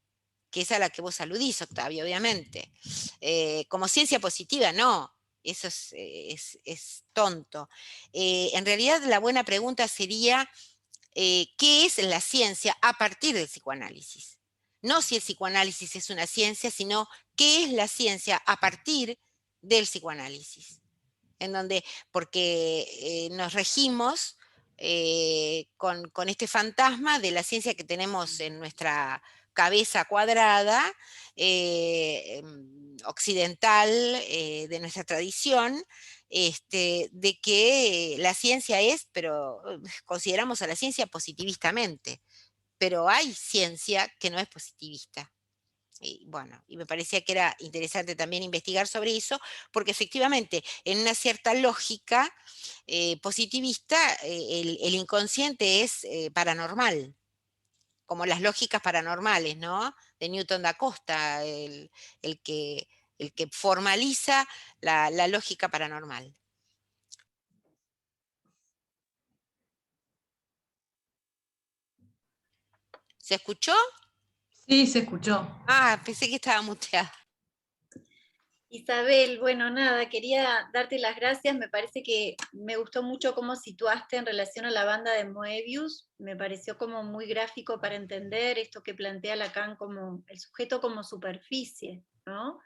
D: que es a la que vos aludís, Octavio, obviamente. Como ciencia positiva, no. Eso es tonto. En realidad, la buena pregunta sería, ¿qué es la ciencia a partir del psicoanálisis? No si el psicoanálisis es una ciencia, sino qué es la ciencia a partir del psicoanálisis. En donde, porque nos regimos con este fantasma de la ciencia que tenemos en nuestra cabeza cuadrada, occidental, de nuestra tradición, de que la ciencia es, pero consideramos a la ciencia positivistamente, pero hay ciencia que no es positivista. Y bueno, y me parecía que era interesante también investigar sobre eso, porque efectivamente, en una cierta lógica positivista, el inconsciente es paranormal, como las lógicas paranormales, ¿no? De Newton da Costa, el que, el que formaliza la lógica paranormal. ¿Se escuchó?
B: Sí, se escuchó.
D: Ah, pensé que estaba muteada.
G: Isabel, bueno, nada, quería darte las gracias. Me parece que me gustó mucho cómo situaste en relación a la banda de Moebius. Me pareció como muy gráfico para entender esto que plantea Lacan como el sujeto como superficie, ¿no?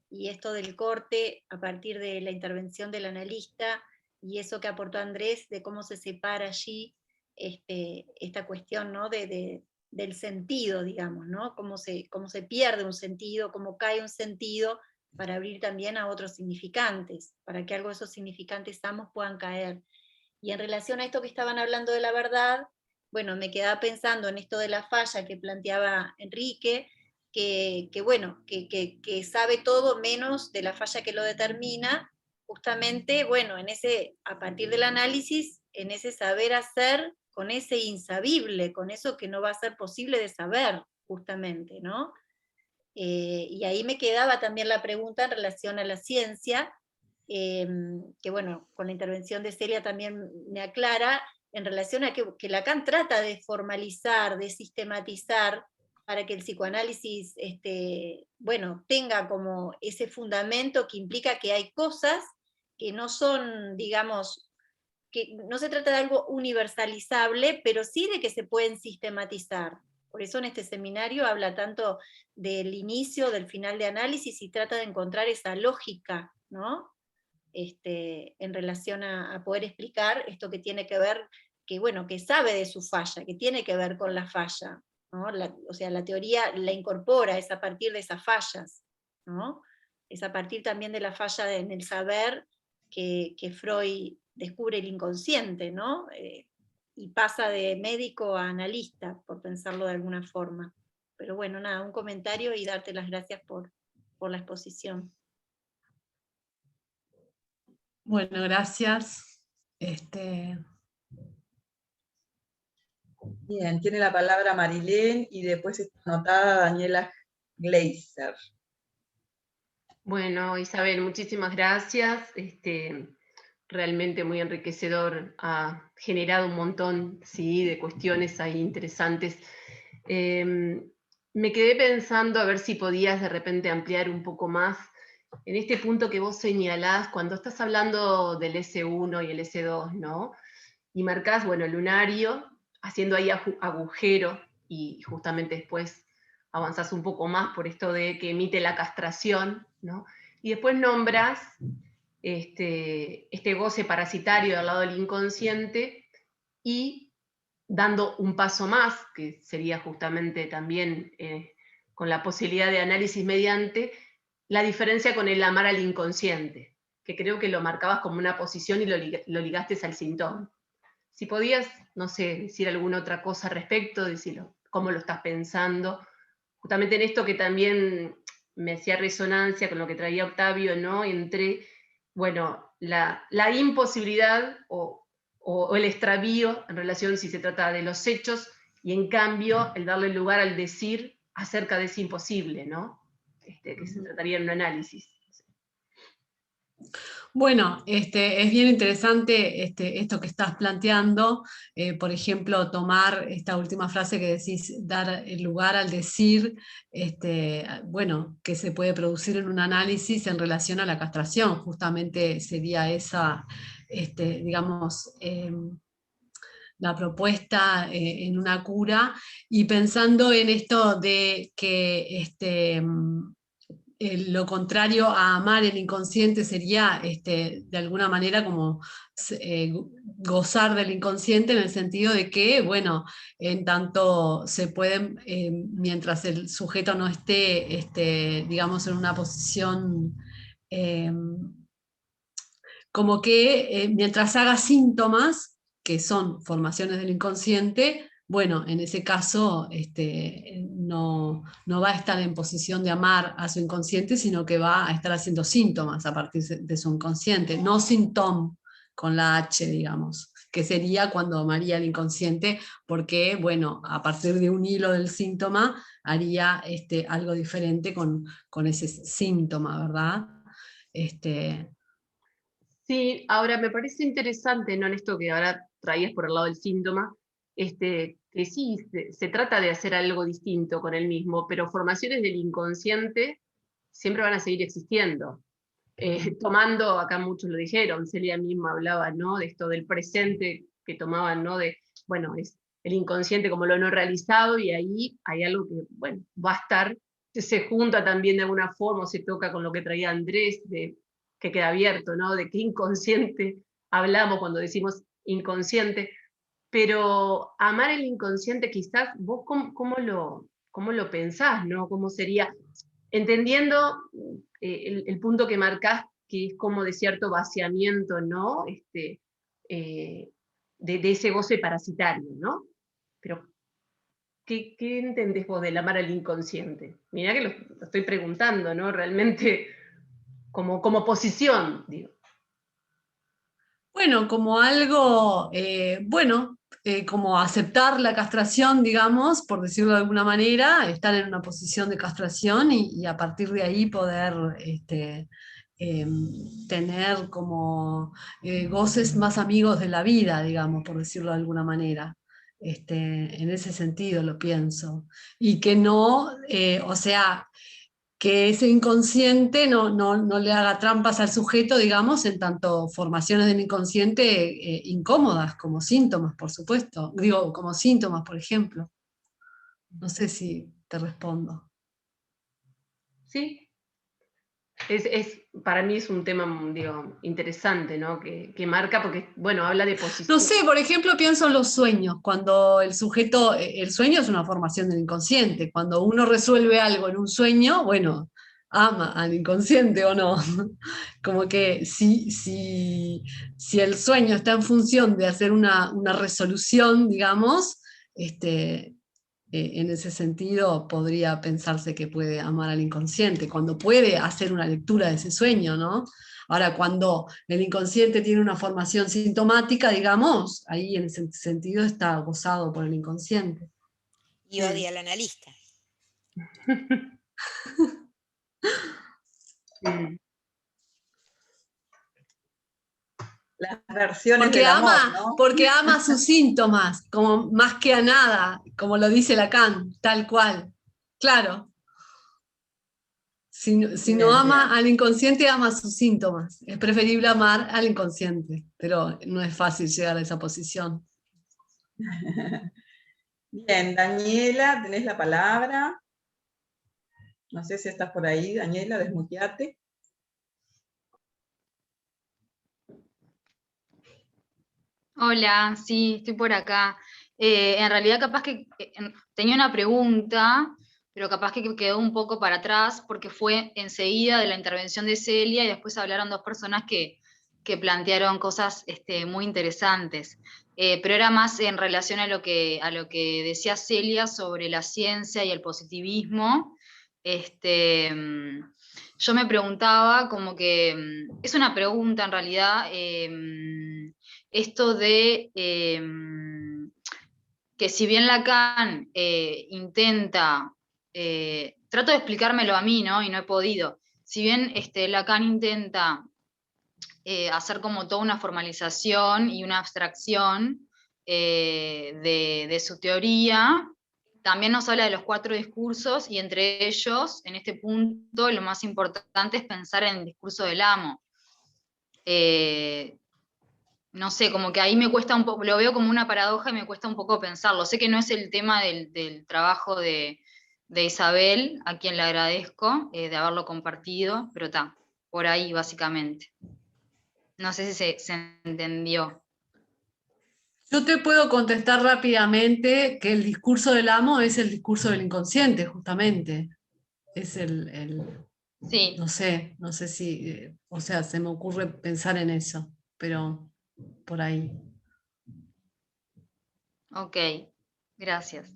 G: Y esto del corte a partir de la intervención del analista, y eso que aportó Andrés, de cómo se separa allí esta cuestión, ¿no? Del sentido, digamos, ¿no? Cómo se pierde un sentido, cómo cae un sentido, para abrir también a otros significantes, para que algo de esos significantes ambos puedan caer. Y en relación a esto que estaban hablando de la verdad, bueno, me quedaba pensando en esto de la falla que planteaba Enrique, que sabe todo menos de la falla que lo determina, justamente, bueno, a partir del análisis, en ese saber hacer, con ese insabible, con eso que no va a ser posible de saber, justamente, ¿no? Y ahí me quedaba también la pregunta en relación a la ciencia, que bueno, con la intervención de Celia también me aclara, en relación a que Lacan trata de formalizar, de sistematizar, para que el psicoanálisis tenga como ese fundamento que implica que hay cosas que no son, digamos, que no se trata de algo universalizable, pero sí de que se pueden sistematizar. Por eso en este seminario habla tanto del inicio, del final de análisis, y trata de encontrar esa lógica, ¿no? En relación a poder explicar esto que tiene que ver, que sabe de su falla, que tiene que ver con la falla, ¿no? O sea, la teoría la incorpora, es a partir de esas fallas, ¿no? Es a partir también de la falla en el saber que Freud descubre el inconsciente, ¿no? Y pasa de médico a analista, por pensarlo de alguna forma. Pero bueno, nada, un comentario y darte las gracias por la exposición.
B: Bueno, gracias.
A: Bien, tiene la palabra Marilén y después está anotada Daniela Gleiser.
H: Bueno, Isabel, muchísimas gracias. Realmente muy enriquecedor, ha generado un montón, sí, de cuestiones ahí interesantes. Me quedé pensando a ver si podías de repente ampliar un poco más en este punto que vos señalás cuando estás hablando del S1 y el S2, ¿no? Y marcás, bueno, el lunario, haciendo ahí agujero, y justamente después avanzás un poco más por esto de que emite la castración, ¿no? Y después nombras este goce parasitario al lado del inconsciente, y dando un paso más, que sería justamente también con la posibilidad de análisis mediante, la diferencia con el amar al inconsciente, que creo que lo marcabas como una posición y lo ligaste al síntoma. Si podías, no sé, decir alguna otra cosa al respecto, decirlo, cómo lo estás pensando, justamente en esto que también me hacía resonancia con lo que traía Octavio, ¿no? Entre, bueno, la imposibilidad o el extravío en relación si se trata de los hechos y en cambio el darle lugar al decir acerca de ese imposible, ¿no? Que se trataría en un análisis.
B: Bueno, es bien interesante esto que estás planteando, por ejemplo, tomar esta última frase que decís, dar el lugar al decir, bueno, que se puede producir en un análisis en relación a la castración, justamente sería esa, digamos, la propuesta en una cura, y pensando en esto de que lo contrario a amar el inconsciente sería de alguna manera como gozar del inconsciente, en el sentido de que, bueno, en tanto se pueden, mientras el sujeto no esté, digamos, en una posición como que mientras haga síntomas, que son formaciones del inconsciente, bueno, en ese caso no va a estar en posición de amar a su inconsciente, sino que va a estar haciendo síntomas a partir de su inconsciente, no síntoma con la H, digamos, que sería cuando amaría el inconsciente, porque, bueno, a partir de un hilo del síntoma haría algo diferente con ese síntoma, ¿verdad?
H: Sí, ahora me parece interesante, ¿no? En esto que ahora traías por el lado del síntoma, que sí, se trata de hacer algo distinto con el mismo, pero formaciones del inconsciente siempre van a seguir existiendo. Tomando, acá muchos lo dijeron, Celia misma hablaba, ¿no? De esto del presente que tomaban, ¿no? De, bueno, es el inconsciente como lo no realizado, y ahí hay algo que, bueno, va a estar, se junta también de alguna forma, o se toca con lo que traía Andrés, que queda abierto, ¿no? De qué inconsciente hablamos cuando decimos inconsciente, pero amar el inconsciente, quizás, vos cómo lo pensás, ¿no? ¿Cómo sería? Entendiendo el punto que marcás, que es como de cierto vaciamiento, ¿no? De ese goce parasitario, ¿no? Pero, ¿qué entendés vos del amar al inconsciente? Mirá que lo estoy preguntando, ¿no? Realmente como posición, digo.
B: Bueno, como algo, bueno, como aceptar la castración, digamos, por decirlo de alguna manera, estar en una posición de castración y a partir de ahí poder tener como goces más amigos de la vida, digamos, por decirlo de alguna manera. En ese sentido lo pienso. Y que no, o sea, que ese inconsciente no le haga trampas al sujeto, digamos, en tanto formaciones del inconsciente incómodas, como síntomas, por supuesto. Digo, como síntomas, por ejemplo. No sé si te respondo.
H: Sí, para mí es un tema, digo, interesante, ¿no? Que marca, porque, bueno, habla de posición.
B: No sé, por ejemplo, pienso en los sueños, cuando el sujeto, el sueño es una formación del inconsciente, cuando uno resuelve algo en un sueño, bueno, ama al inconsciente o no. Como que si el sueño está en función de hacer una resolución, digamos, en ese sentido podría pensarse que puede amar al inconsciente, cuando puede hacer una lectura de ese sueño, ¿no? Ahora, cuando el inconsciente tiene una formación sintomática, digamos, ahí en ese sentido está gozado por el inconsciente.
D: Y odia al analista.
A: Las versiones del amor, ¿no?
B: Porque ama sus síntomas, como más que a nada, como lo dice Lacan, tal cual. Claro. Si no ama al inconsciente, ama sus síntomas. Es preferible amar al inconsciente, pero no es fácil llegar a esa posición.
A: Bien, Daniela, tenés la palabra. No sé si estás por ahí, Daniela, desmuteate.
I: Hola, sí, estoy por acá. En realidad capaz que tenía una pregunta, pero capaz que quedó un poco para atrás porque fue enseguida de la intervención de Celia y después hablaron dos personas que plantearon cosas muy interesantes. Pero era más en relación a lo que decía Celia sobre la ciencia y el positivismo. Yo me preguntaba como que, es una pregunta en realidad, esto de que si bien Lacan intenta, trato de explicármelo a mí, ¿no? Y no he podido. Si bien Lacan intenta hacer como toda una formalización y una abstracción de su teoría, también nos habla de los 4 discursos, y entre ellos, en este punto, lo más importante es pensar en el discurso del amo. No sé, como que ahí me cuesta un poco, lo veo como una paradoja y me cuesta un poco pensarlo. Sé que no es el tema del trabajo de Isabel, a quien le agradezco de haberlo compartido, pero está, por ahí básicamente. No sé si se entendió.
B: Yo te puedo contestar rápidamente que el discurso del amo es el discurso del inconsciente, justamente. Es
I: Sí.
B: no sé si, o sea, se me ocurre pensar en eso, pero por ahí.
I: Ok, gracias.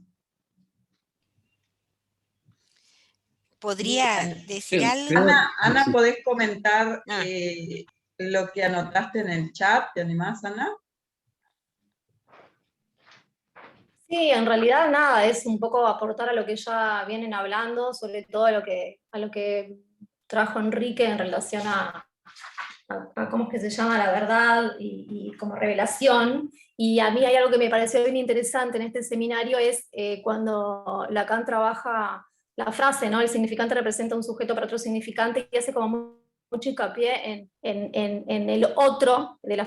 D: ¿Podría decir algo?
A: Ana, ¿podés comentar
D: Ah.
A: lo que anotaste en el chat? ¿Te animás, Ana?
J: Sí, en realidad nada, es un poco aportar a lo que ya vienen hablando, sobre todo a lo que trajo Enrique en relación a cómo es que se llama la verdad y como revelación. Y a mí hay algo que me pareció bien interesante en este seminario, es cuando Lacan trabaja la frase, ¿no? El significante representa un sujeto para otro significante, y hace como mucho hincapié en el otro de la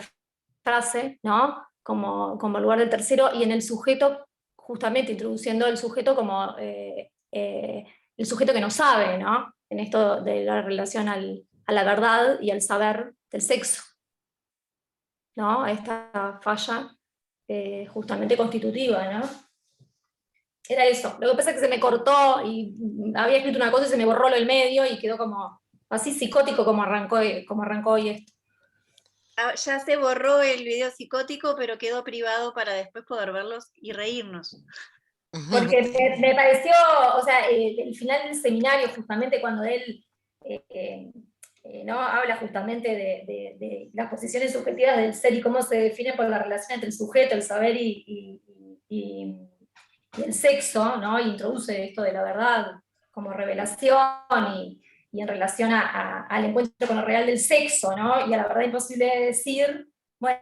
J: frase, ¿no? Como lugar del tercero, y en el sujeto, justamente introduciendo el sujeto como el sujeto que no sabe, ¿no? En esto de la relación a la verdad y al saber del sexo, ¿no? Esta falla justamente constitutiva, ¿no? Era eso. Lo que pasa es que se me cortó y había escrito una cosa y se me borró lo del medio y quedó como así psicótico como arrancó hoy esto.
G: Ya se borró el video psicótico, pero quedó privado para después poder verlos y reírnos.
J: Porque me pareció, o sea, el final del seminario, justamente cuando él ¿no? habla justamente de las posiciones subjetivas del ser y cómo se define por la relación entre el sujeto, el saber y el sexo, ¿no? Y introduce esto de la verdad como revelación y en relación al encuentro con lo real del sexo, ¿no? Y a la verdad imposible de decir, bueno,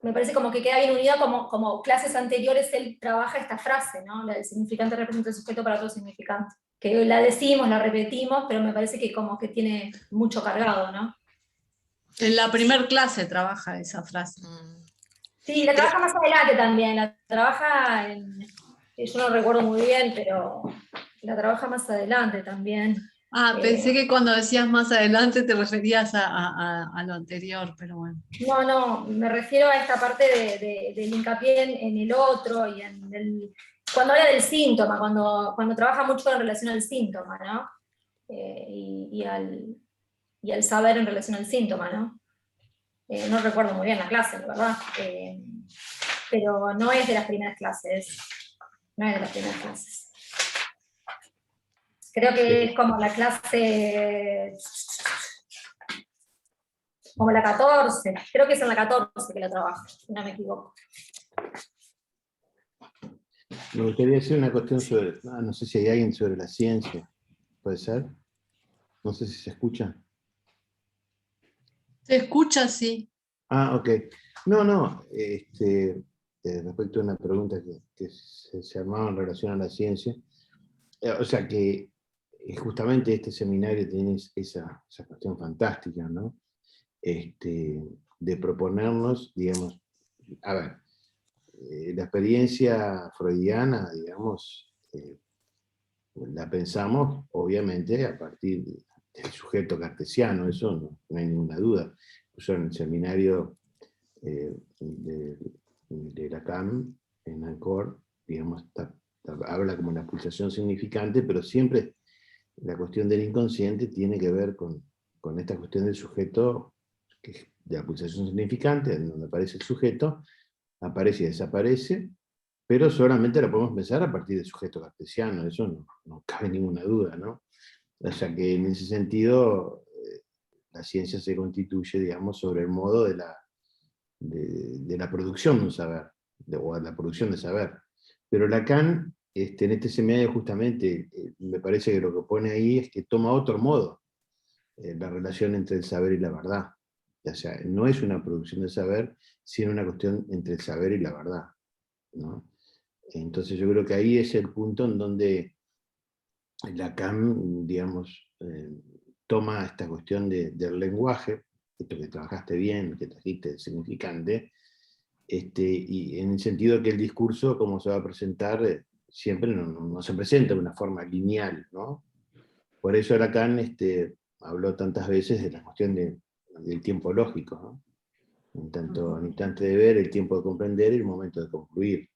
J: me parece como que queda bien unida, como clases anteriores él trabaja esta frase, ¿no? La del significante representa el sujeto para otro significante. Que la decimos, la repetimos, pero me parece que como que tiene mucho cargado, ¿no?
B: En la primer clase trabaja esa frase.
J: Sí, la trabaja más adelante también, la trabaja yo no recuerdo muy bien, pero la trabaja más adelante también.
B: Pensé que cuando decías más adelante te referías a lo anterior, pero bueno.
J: No, me refiero a esta parte del hincapié en el otro y cuando habla del síntoma, cuando trabaja mucho en relación al síntoma, ¿no? Y al saber en relación al síntoma, ¿no? No recuerdo muy bien la clase, la verdad, pero no es de las primeras clases, no es de las primeras clases. Creo que es como la clase, como la 14, creo que es en la 14 que la trabajo, si no me equivoco.
F: Me gustaría decir una cuestión sobre, no sé si hay alguien sobre la ciencia, ¿puede ser? No sé si se escucha.
B: Se escucha, sí.
F: Ok. No, respecto a una pregunta que se armaba en relación a la ciencia, o sea que justamente este seminario tiene esa cuestión fantástica, ¿no? De proponernos, digamos, a ver, la experiencia freudiana, digamos, la pensamos obviamente a partir del sujeto cartesiano, eso no hay ninguna duda. Yo en el seminario de Lacan, en Ancor, digamos, habla como una pulsación significante, pero siempre la cuestión del inconsciente tiene que ver con esta cuestión del sujeto, de la pulsación significante, en donde aparece el sujeto, aparece y desaparece, pero solamente lo podemos pensar a partir del sujeto cartesiano, eso no cabe ninguna duda, ¿no? O sea que en ese sentido la ciencia se constituye, digamos, sobre el modo de la producción de un saber, o de la producción de saber. Pero Lacan, en este seminario justamente, me parece que lo que pone ahí es que toma otro modo la relación entre el saber y la verdad. O sea, no es una producción de saber, sino una cuestión entre el saber y la verdad, ¿no? Entonces yo creo que ahí es el punto en donde Lacan, digamos, toma esta cuestión del lenguaje, esto que trabajaste bien, que trajiste significante, y en el sentido que el discurso, como se va a presentar, siempre no se presenta de una forma lineal, ¿no? Por eso Lacan habló tantas veces de la cuestión del tiempo lógico, ¿no? En tanto el instante de ver, el tiempo de comprender y el momento de concluir.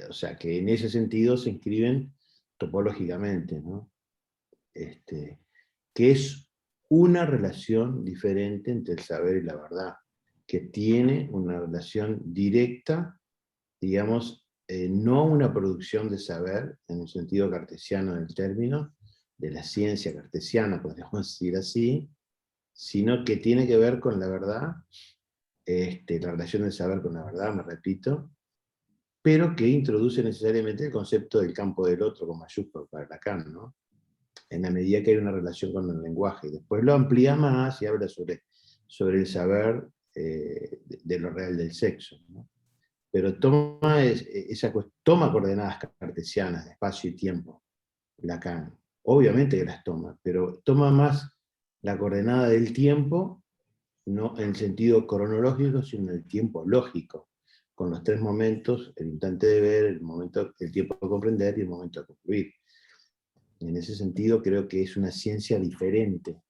F: O sea que en ese sentido se inscriben topológicamente, ¿no? Que es una relación diferente entre el saber y la verdad, que tiene una relación directa, digamos, no una producción de saber, en el sentido cartesiano del término, de la ciencia cartesiana, podríamos decir así, sino que tiene que ver con la verdad, la relación del saber con la verdad, me repito, pero que introduce necesariamente el concepto del campo del otro con mayúsculas para Lacan, ¿no? En la medida que hay una relación con el lenguaje. Después lo amplía más y habla sobre el saber de lo real del sexo, ¿no? Pero toma coordenadas cartesianas de espacio y tiempo, Lacan. Obviamente que las toma, pero toma más la coordenada del tiempo, no en el sentido cronológico, sino en el tiempo lógico, con los tres momentos: el instante de ver, el tiempo de comprender y el momento de concluir. En ese sentido creo que es una ciencia diferente,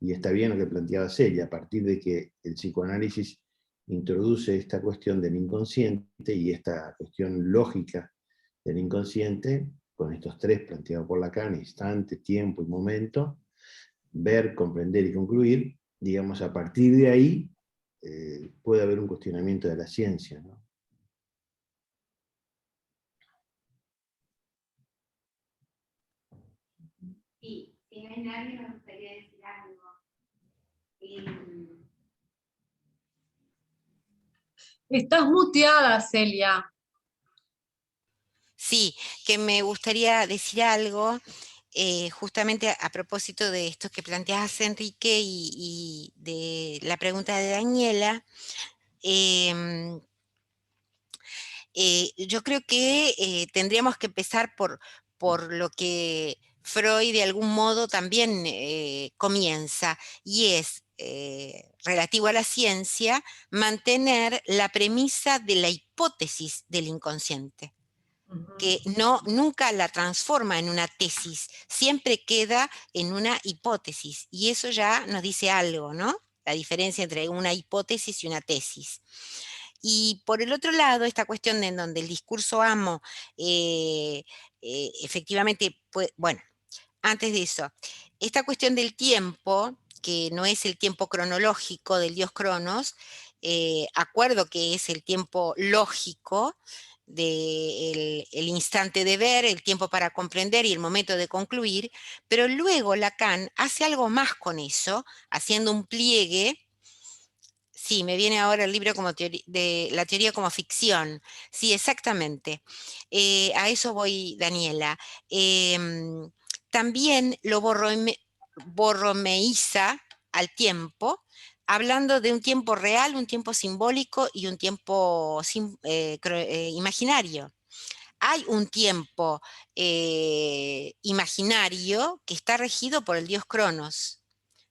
F: y está bien lo que planteaba Celia, a partir de que el psicoanálisis introduce esta cuestión del inconsciente y esta cuestión lógica del inconsciente, con estos tres planteados por Lacan: instante, tiempo y momento, ver, comprender y concluir. Digamos, a partir de ahí puede haber un cuestionamiento de la ciencia, ¿no?
D: Sí, si no hay nadie, me gustaría decir algo.
B: Estás muteada, Celia.
D: Sí, que me gustaría decir algo, justamente a propósito de esto que planteas, Enrique, y de la pregunta de Daniela. Yo creo que tendríamos que empezar por lo que Freud de algún modo también comienza, y es relativo a la ciencia, mantener la premisa de la hipótesis del inconsciente, que nunca la transforma en una tesis, siempre queda en una hipótesis, y eso ya nos dice algo, ¿no? La diferencia entre una hipótesis y una tesis. Y por el otro lado, esta cuestión en donde el discurso amo, efectivamente, bueno, antes de eso, esta cuestión del tiempo, que no es el tiempo cronológico del dios Cronos, acuerdo que es el tiempo lógico del el instante de ver, el tiempo para comprender y el momento de concluir, pero luego Lacan hace algo más con eso, haciendo un pliegue. Sí, me viene ahora el libro como de la teoría como ficción. Sí, exactamente. A eso voy, Daniela. También lo borromeiza al tiempo, hablando de un tiempo real, un tiempo simbólico y un tiempo imaginario. Hay un tiempo imaginario que está regido por el dios Cronos,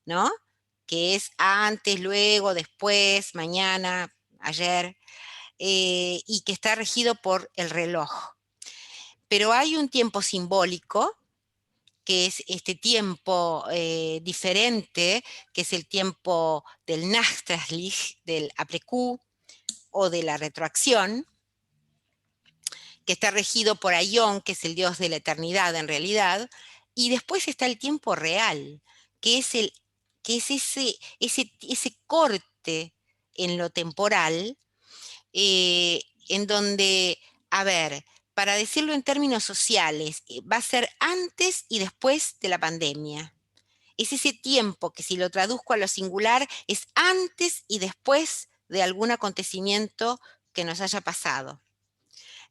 D: ¿no? Que es antes, luego, después, mañana, ayer, y que está regido por el reloj. Pero hay un tiempo simbólico, que es este tiempo diferente, que es el tiempo del Nachtrasslich, del après-coup, o de la retroacción, que está regido por Aion, que es el dios de la eternidad en realidad, y después está el tiempo real, que es ese corte en lo temporal, en donde, a ver, para decirlo en términos sociales, va a ser antes y después de la pandemia. Es ese tiempo que, si lo traduzco a lo singular, es antes y después de algún acontecimiento que nos haya pasado.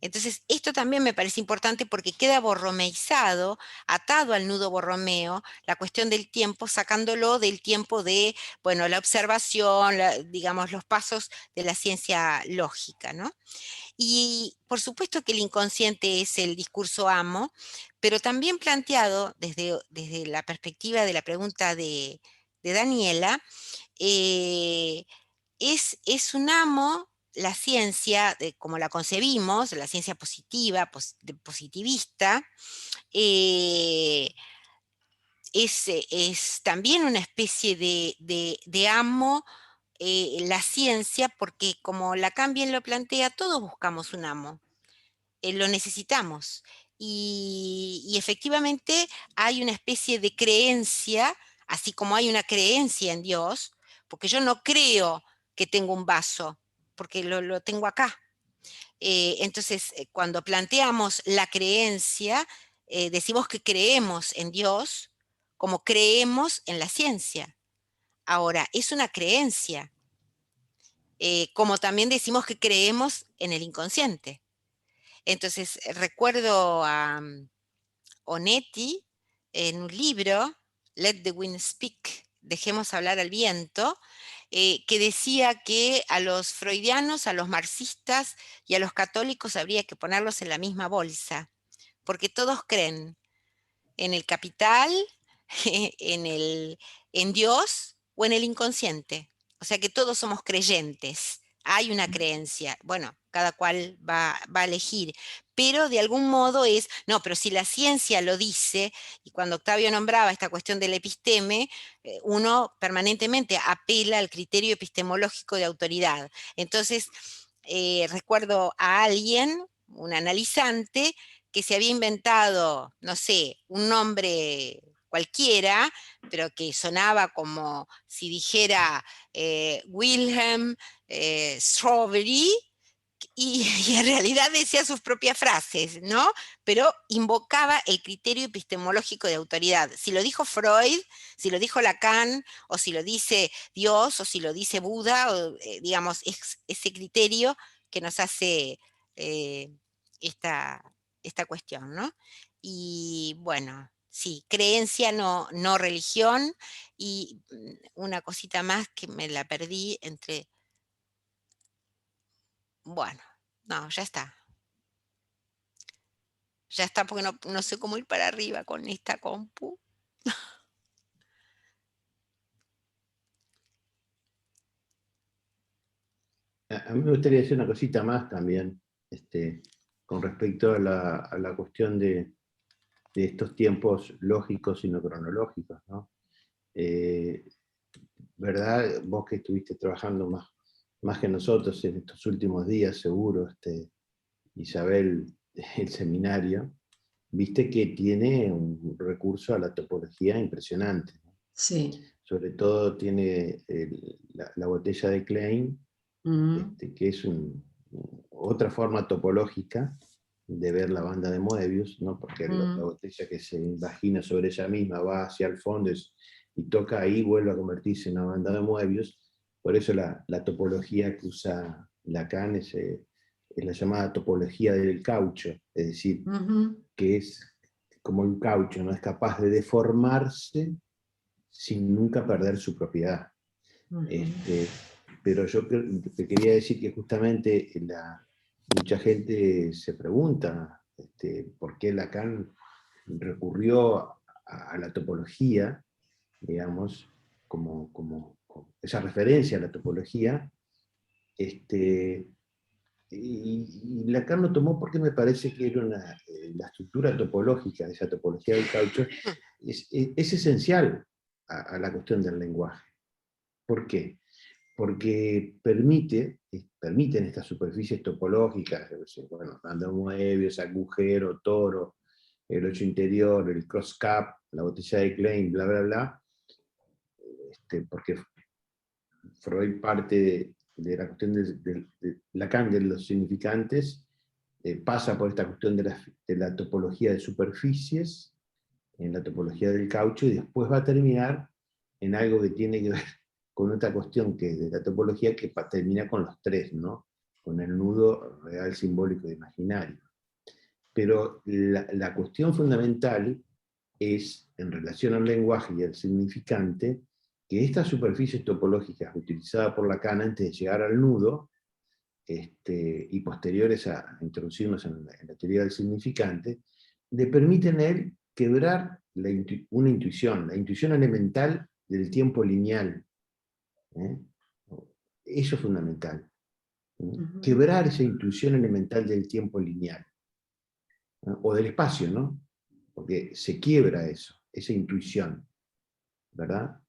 D: Entonces, esto también me parece importante porque queda borromeizado, atado al nudo borromeo, la cuestión del tiempo, sacándolo del tiempo de, bueno, la observación, digamos, los pasos de la ciencia lógica, ¿no? Y por supuesto que el inconsciente es el discurso amo, pero también planteado desde la perspectiva de la pregunta de Daniela, es un amo, la ciencia, como la concebimos, la ciencia positiva, positivista, es también una especie de amo, la ciencia, porque como Lacan bien lo plantea, todos buscamos un amo, lo necesitamos. Y efectivamente hay una especie de creencia, así como hay una creencia en Dios, porque yo no creo que tengo un vaso, porque lo tengo acá. Entonces, cuando planteamos la creencia, decimos que creemos en Dios como creemos en la ciencia. Ahora, es una creencia, como también decimos que creemos en el inconsciente. Entonces, recuerdo a Onetti en un libro, Let the Wind Speak, Dejemos hablar al viento, que decía que a los freudianos, a los marxistas y a los católicos habría que ponerlos en la misma bolsa, porque todos creen en el capital, en Dios o en el inconsciente. O sea que todos somos creyentes. Hay una creencia. Bueno, cada cual va a elegir. Pero de algún modo no, pero si la ciencia lo dice, y cuando Octavio nombraba esta cuestión del episteme, uno permanentemente apela al criterio epistemológico de autoridad. Entonces, recuerdo a alguien, un analizante, que se había inventado, no sé, un nombre cualquiera, pero que sonaba como si dijera Wilhelm Strawberry, y en realidad decía sus propias frases, ¿no? Pero invocaba el criterio epistemológico de autoridad. Si lo dijo Freud, si lo dijo Lacan, o si lo dice Dios, o si lo dice Buda, o, digamos, es ese criterio que nos hace esta cuestión, ¿no? Y bueno, sí, creencia, no religión, y una cosita más que me la perdí entre... Bueno, no, ya está. Ya está, porque no sé cómo ir para arriba con esta compu.
F: A mí me gustaría decir una cosita más también, con respecto a la cuestión de estos tiempos lógicos y no cronológicos, ¿no? ¿Verdad? Vos que estuviste trabajando más que nosotros en estos últimos días, seguro, Isabel, el seminario, viste que tiene un recurso a la topología impresionante, ¿no?
B: Sí.
F: Sobre todo tiene la botella de Klein, que es otra forma topológica de ver la banda de Moebius, ¿no? Porque la botella que se imagina sobre ella misma va hacia el fondo y toca ahí, vuelve a convertirse en una banda de Moebius. Por eso la topología que usa Lacan es la llamada topología del caucho, es decir, que es como un caucho, ¿no? Es capaz de deformarse sin nunca perder su propiedad. Pero yo te quería decir que justamente mucha gente se pregunta por qué Lacan recurrió a la topología, digamos, como esa referencia a la topología, y Lacan lo tomó porque me parece que era la estructura topológica de esa topología del caucho es esencial a la cuestión del lenguaje. ¿Por qué? Porque permiten estas superficies topológicas, bueno, banda de Moebius, agujero, toro, el hoyo interior, el cross cap, la botella de Klein, bla, bla, bla, porque Freud parte de la cuestión de Lacan de los significantes, pasa por esta cuestión de la topología de superficies, en la topología del caucho, y después va a terminar en algo que tiene que ver con otra cuestión que es de la topología, que termina con los tres, ¿no? con el nudo real, simbólico e imaginario. Pero la cuestión fundamental es, en relación al lenguaje y al significante, que estas superficies topológicas utilizadas por Lacan antes de llegar al nudo, y posteriores a introducirnos en la teoría del significante, le permiten a él quebrar una intuición, la intuición elemental del tiempo lineal. Eso es fundamental. Quebrar esa intuición elemental del tiempo lineal. O del espacio, ¿no? Porque se quiebra eso, esa intuición, ¿verdad?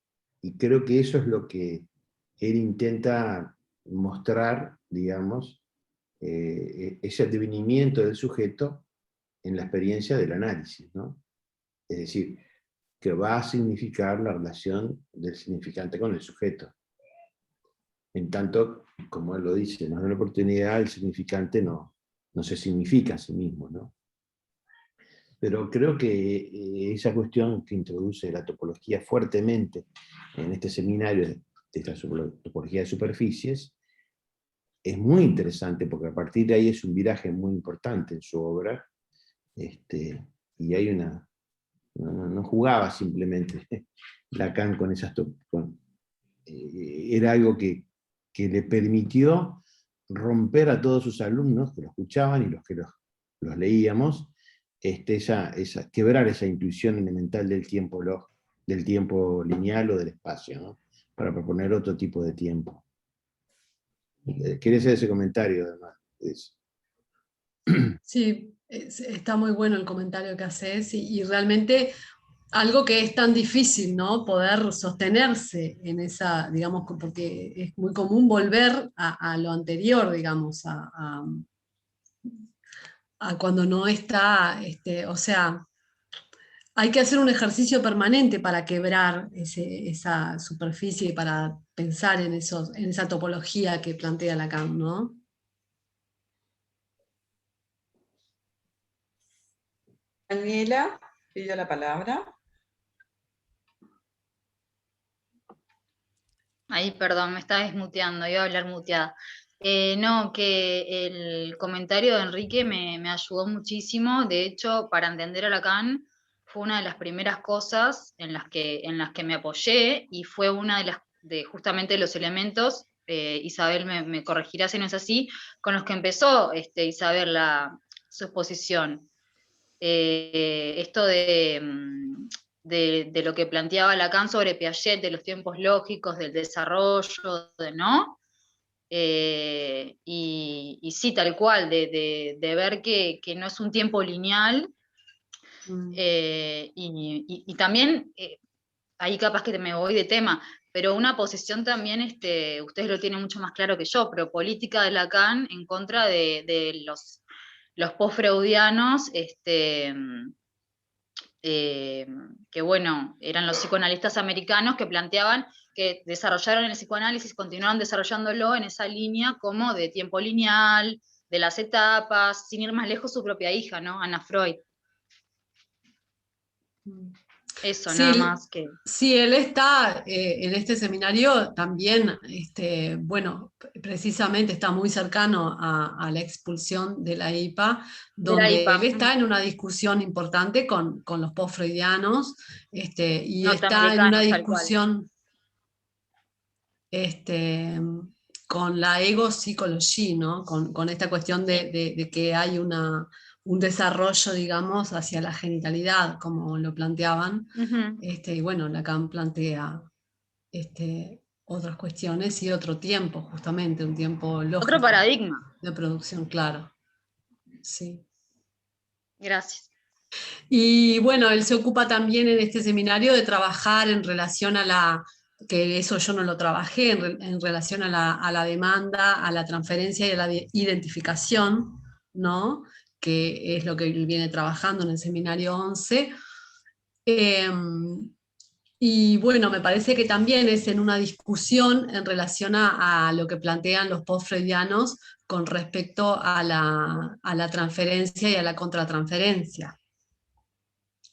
F: Y creo que eso es lo que él intenta mostrar, digamos, ese advenimiento del sujeto en la experiencia del análisis, ¿no? Es decir, que va a significar la relación del significante con el sujeto. En tanto, como él lo dice, nos da la oportunidad, el significante no se significa a sí mismo, ¿no? Pero creo que esa cuestión que introduce la topología fuertemente en este seminario de esta topología de superficies es muy interesante, porque a partir de ahí es un viraje muy importante en su obra, y hay no jugaba simplemente Lacan con esas era algo que le permitió romper a todos sus alumnos que lo escuchaban y los que los leíamos, quebrar esa intuición elemental del tiempo lineal o del espacio, ¿no? Para proponer otro tipo de tiempo. ¿Quieres hacer ese comentario además?
B: Sí, está muy bueno el comentario que haces y realmente algo que es tan difícil, ¿no? Poder sostenerse en esa, digamos, porque es muy común volver a lo anterior, digamos, a cuando no está, o sea, hay que hacer un ejercicio permanente para quebrar esa superficie y para pensar en esa topología que plantea Lacan, ¿no?
A: Daniela, pidió la palabra.
I: Ahí, perdón, me estaba desmuteando, iba a hablar muteada. No, que el comentario de Enrique me ayudó muchísimo. De hecho, para entender a Lacan, fue una de las primeras cosas en las que me apoyé, y fue una de justamente los elementos, Isabel me corregirá si no es así, con los que empezó Isabel su exposición. Esto de lo que planteaba Lacan sobre Piaget, de los tiempos lógicos, del desarrollo, ¿no? Y sí, tal cual, de ver que no es un tiempo lineal, y también, ahí capaz que me voy de tema, pero una posición también, ustedes lo tienen mucho más claro que yo, pero política de Lacan en contra de los post-freudianos, que bueno, eran los psicoanalistas americanos que planteaban que desarrollaron el psicoanálisis, continuaron desarrollándolo en esa línea como de tiempo lineal, de las etapas, sin ir más lejos su propia hija, ¿no? Anna Freud. Eso,
B: Sí,
I: nada más que...
B: Sí, él está en este seminario también, bueno, precisamente está muy cercano a la expulsión de la IPA, donde él está en una discusión importante con los post-freudianos, y está en una discusión con la ego psychology, ¿no? Con esta cuestión de que hay un desarrollo, digamos, hacia la genitalidad, como lo planteaban. Y bueno, Lacan plantea otras cuestiones y otro tiempo, justamente, un tiempo lógico.
I: Otro paradigma.
B: De producción, claro. Sí.
I: Gracias.
B: Y bueno, él se ocupa también en este seminario de trabajar en relación a que eso yo no lo trabajé, en relación a la demanda, a la transferencia y a la identificación, ¿no? Que es lo que él viene trabajando en el seminario 11. Y bueno, me parece que también es en una discusión en relación a lo que plantean los post-freudianos con respecto a la transferencia y a la contratransferencia.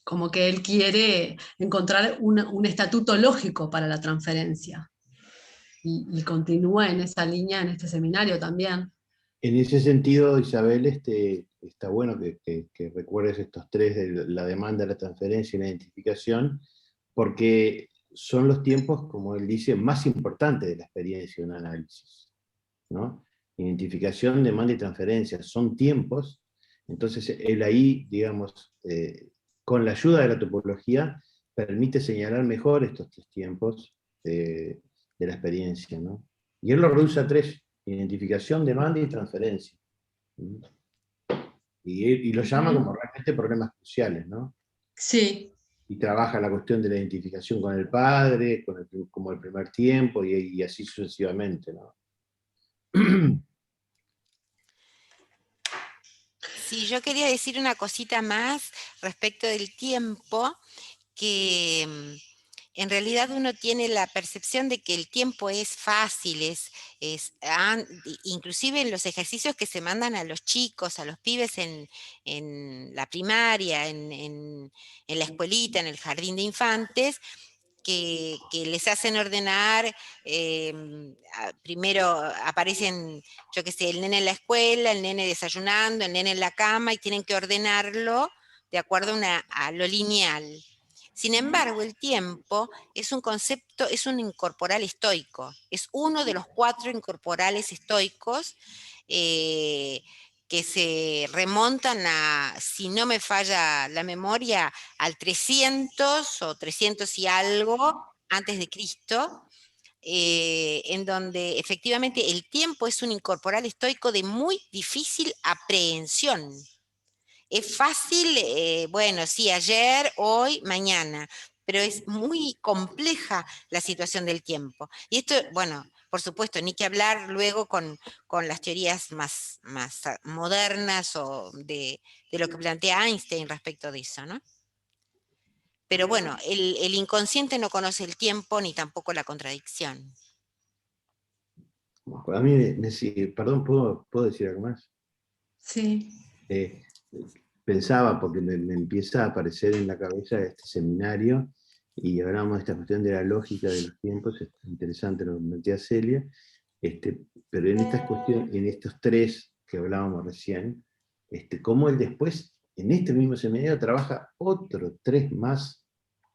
B: Como que él quiere encontrar un estatuto lógico para la transferencia. Y continúa en esa línea en este seminario también.
F: En ese sentido, Isabel, está bueno que recuerdes estos tres, de la demanda, la transferencia y la identificación, porque son los tiempos, como él dice, más importantes de la experiencia de un análisis, ¿no? Identificación, demanda y transferencia son tiempos. Entonces él ahí, digamos, con la ayuda de la topología, permite señalar mejor estos tres tiempos de la experiencia, ¿no? Y él lo reduce a tres: identificación, demanda y transferencia. Y lo llama como realmente problemas cruciales, ¿no?
B: Sí.
F: Y trabaja la cuestión de la identificación con el padre, como el primer tiempo, y así sucesivamente, ¿no?
D: Sí, yo quería decir una cosita más respecto del tiempo, que en realidad uno tiene la percepción de que el tiempo es fácil, inclusive en los ejercicios que se mandan a los chicos, a los pibes en la primaria, en la escuelita, en el jardín de infantes, que les hacen ordenar, primero aparecen, yo qué sé, el nene en la escuela, el nene desayunando, el nene en la cama, y tienen que ordenarlo de acuerdo a lo lineal. Sin embargo, el tiempo es un concepto, es un incorporal estoico, es uno de los 4 incorporales estoicos que se remontan a, si no me falla la memoria, al 300 o 300 y algo antes de Cristo, en donde efectivamente el tiempo es un incorporal estoico de muy difícil aprehensión. Es fácil, bueno, sí, ayer, hoy, mañana, pero es muy compleja la situación del tiempo. Y esto, bueno, por supuesto, ni que hablar luego con las teorías más modernas o de lo que plantea Einstein respecto de eso, ¿no? Pero bueno, el inconsciente no conoce el tiempo ni tampoco la contradicción.
F: A mí, perdón, ¿puedo decir algo más?
B: Sí.
F: Pensaba, porque me empieza a aparecer en la cabeza este seminario, y hablamos de esta cuestión de la lógica de los tiempos, es interesante lo que plantea Celia, pero en estas cuestiones, en estos tres que hablábamos recién, cómo él después, en este mismo seminario, trabaja otros tres más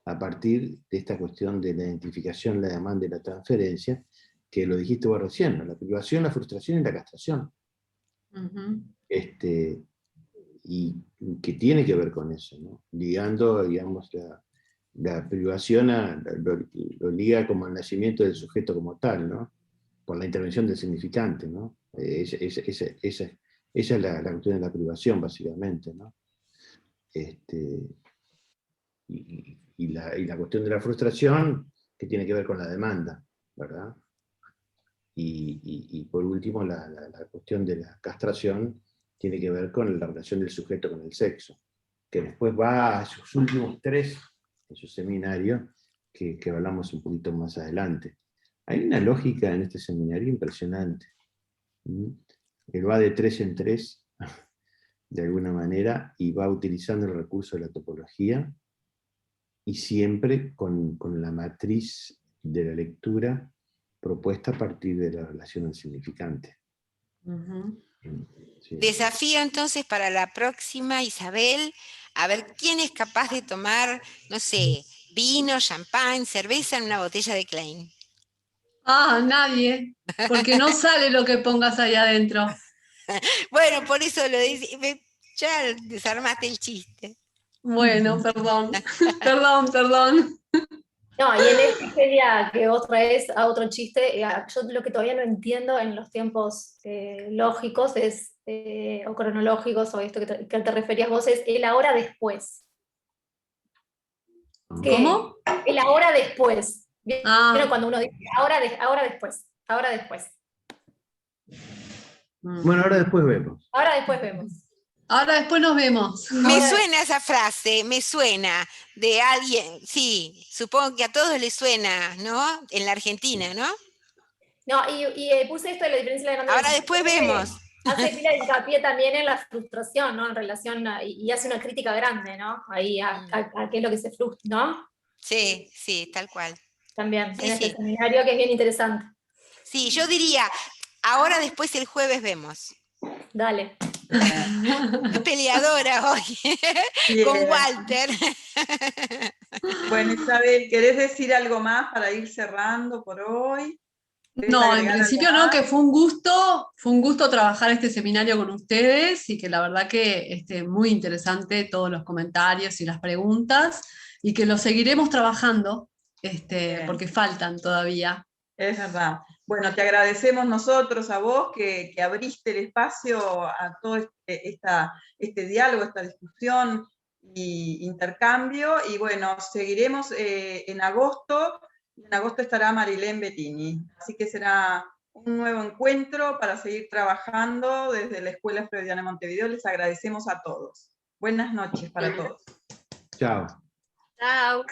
F: a partir de esta cuestión de la identificación, la demanda y la transferencia, que lo dijiste vos recién, ¿no? La privación, la frustración y la castración. Y que tiene que ver con eso, ¿no? Ligando, digamos, la privación lo liga como al nacimiento del sujeto como tal, ¿no? Por la intervención del significante, ¿no? Esa es la cuestión de la privación, básicamente, ¿no? Y la cuestión de la frustración, que tiene que ver con la demanda, ¿verdad? Y por último, la cuestión de la castración tiene que ver con la relación del sujeto con el sexo, que después va a sus últimos tres en su seminario, que hablamos un poquito más adelante. Hay una lógica en este seminario impresionante. Él va de 3 en 3, de alguna manera, y va utilizando el recurso de la topología, y siempre con la matriz de la lectura propuesta a partir de la relación al significante. Sí.
D: Desafío entonces para la próxima, Isabel, a ver quién es capaz de tomar, no sé, vino, champán, cerveza en una botella de Klein.
B: Ah, nadie, porque no sale lo que pongas ahí adentro.
D: Bueno, por eso lo dice, ya desarmaste el chiste.
B: Bueno, perdón, perdón.
J: No, y en este quería que otra vez a otro chiste, yo lo que todavía no entiendo en los tiempos lógicos o cronológicos, o esto que te referías vos, es el ahora después.
B: ¿Cómo?
J: El ahora después.
B: Ah.
J: Cuando uno dice ahora después.
F: Bueno, ahora después vemos.
B: Ahora después nos vemos.
D: Me suena esa frase, me suena de alguien, sí, supongo que a todos les suena, ¿no? En la Argentina, ¿no?
J: No, y puse esto de la diferencia de la
D: Ahora después vemos.
J: Hace pila de hincapié también en la frustración, ¿no? En relación y hace una crítica grande, ¿no? Ahí a qué es lo que se frustra, ¿no?
D: Sí, sí, tal cual.
J: También,
D: sí,
J: en este seminario, que es bien interesante.
D: Sí, yo diría, ahora después el jueves vemos.
J: Dale.
D: Muy peleadora hoy,
A: Bien.
D: con Walter.
A: Bueno, Isabel, ¿querés decir algo más para ir cerrando por hoy?
B: No, en principio no, que fue un gusto trabajar este seminario con ustedes y que la verdad que muy interesante todos los comentarios y las preguntas y que lo seguiremos trabajando porque faltan todavía.
A: Es verdad. Bueno, te agradecemos nosotros a vos que abriste el espacio a todo este diálogo, esta discusión y intercambio. Y bueno, seguiremos en agosto. En agosto estará Marilén Bettini. Así que será un nuevo encuentro para seguir trabajando desde la Escuela Freudiana de Montevideo. Les agradecemos a todos. Buenas noches para todos.
F: Chao.
G: Chao.